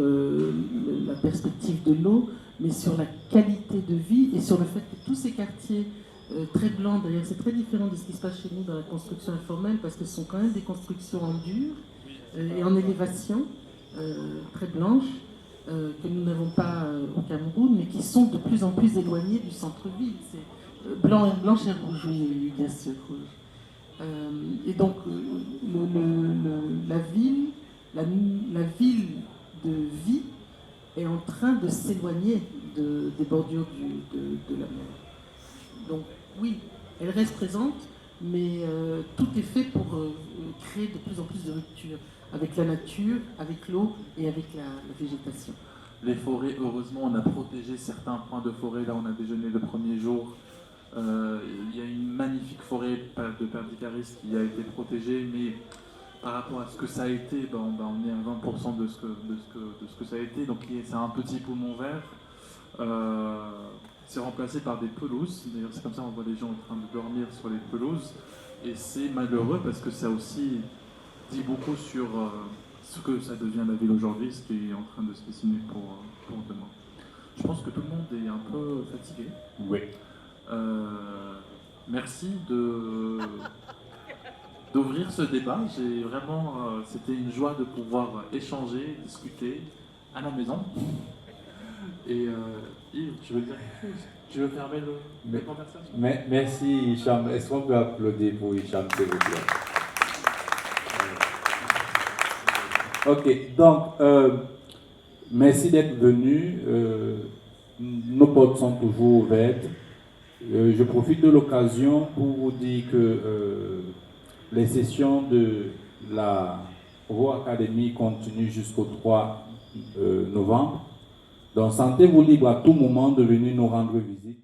Speaker 6: la perspective de l'eau, mais sur la qualité de vie et sur le fait que tous ces quartiers très blancs, d'ailleurs c'est très différent de ce qui se passe chez nous dans la construction informelle, parce que ce sont quand même des constructions en dur et en élévation, très blanches, que nous n'avons pas au Cameroun, mais qui sont de plus en plus éloignées du centre-ville. C'est blanche et rouge, oui, bien sûr, rouge. Et donc la ville de vie est en train de s'éloigner des bordures de la mer. Donc oui, elle reste présente, mais tout est fait pour créer de plus en plus de ruptures avec la nature, avec l'eau et avec la végétation.
Speaker 3: Les forêts, heureusement, on a protégé certains points de forêt. Là, on a déjeuné le premier jour. Il y a une magnifique forêt de Perdicaris qui a été protégée, mais par rapport à ce que ça a été, on est à 20% de ce que ça a été. Donc c'est un petit poumon vert. C'est remplacé par des pelouses. D'ailleurs, c'est comme ça qu'on voit les gens en train de dormir sur les pelouses. Et c'est malheureux parce que ça aussi dit beaucoup sur ce que ça devient la ville aujourd'hui, ce qui est en train de se dessiner pour demain. Je pense que tout le monde est un peu fatigué.
Speaker 5: Oui.
Speaker 3: Merci d'ouvrir ce débat. J'ai vraiment, c'était une joie de pouvoir échanger, discuter à la maison. Et Yves, tu veux dire quelque chose? Tu veux fermer la conversation?
Speaker 8: Merci Hicham. Est-ce qu'on peut applaudir pour Hicham, s'il vous plaît? Ok, donc merci d'être venu. Nos portes sont toujours ouvertes. Je profite de l'occasion pour vous dire que les sessions de la Raw Academy continuent jusqu'au 3 novembre. Donc, sentez-vous libre à tout moment de venir nous rendre visite.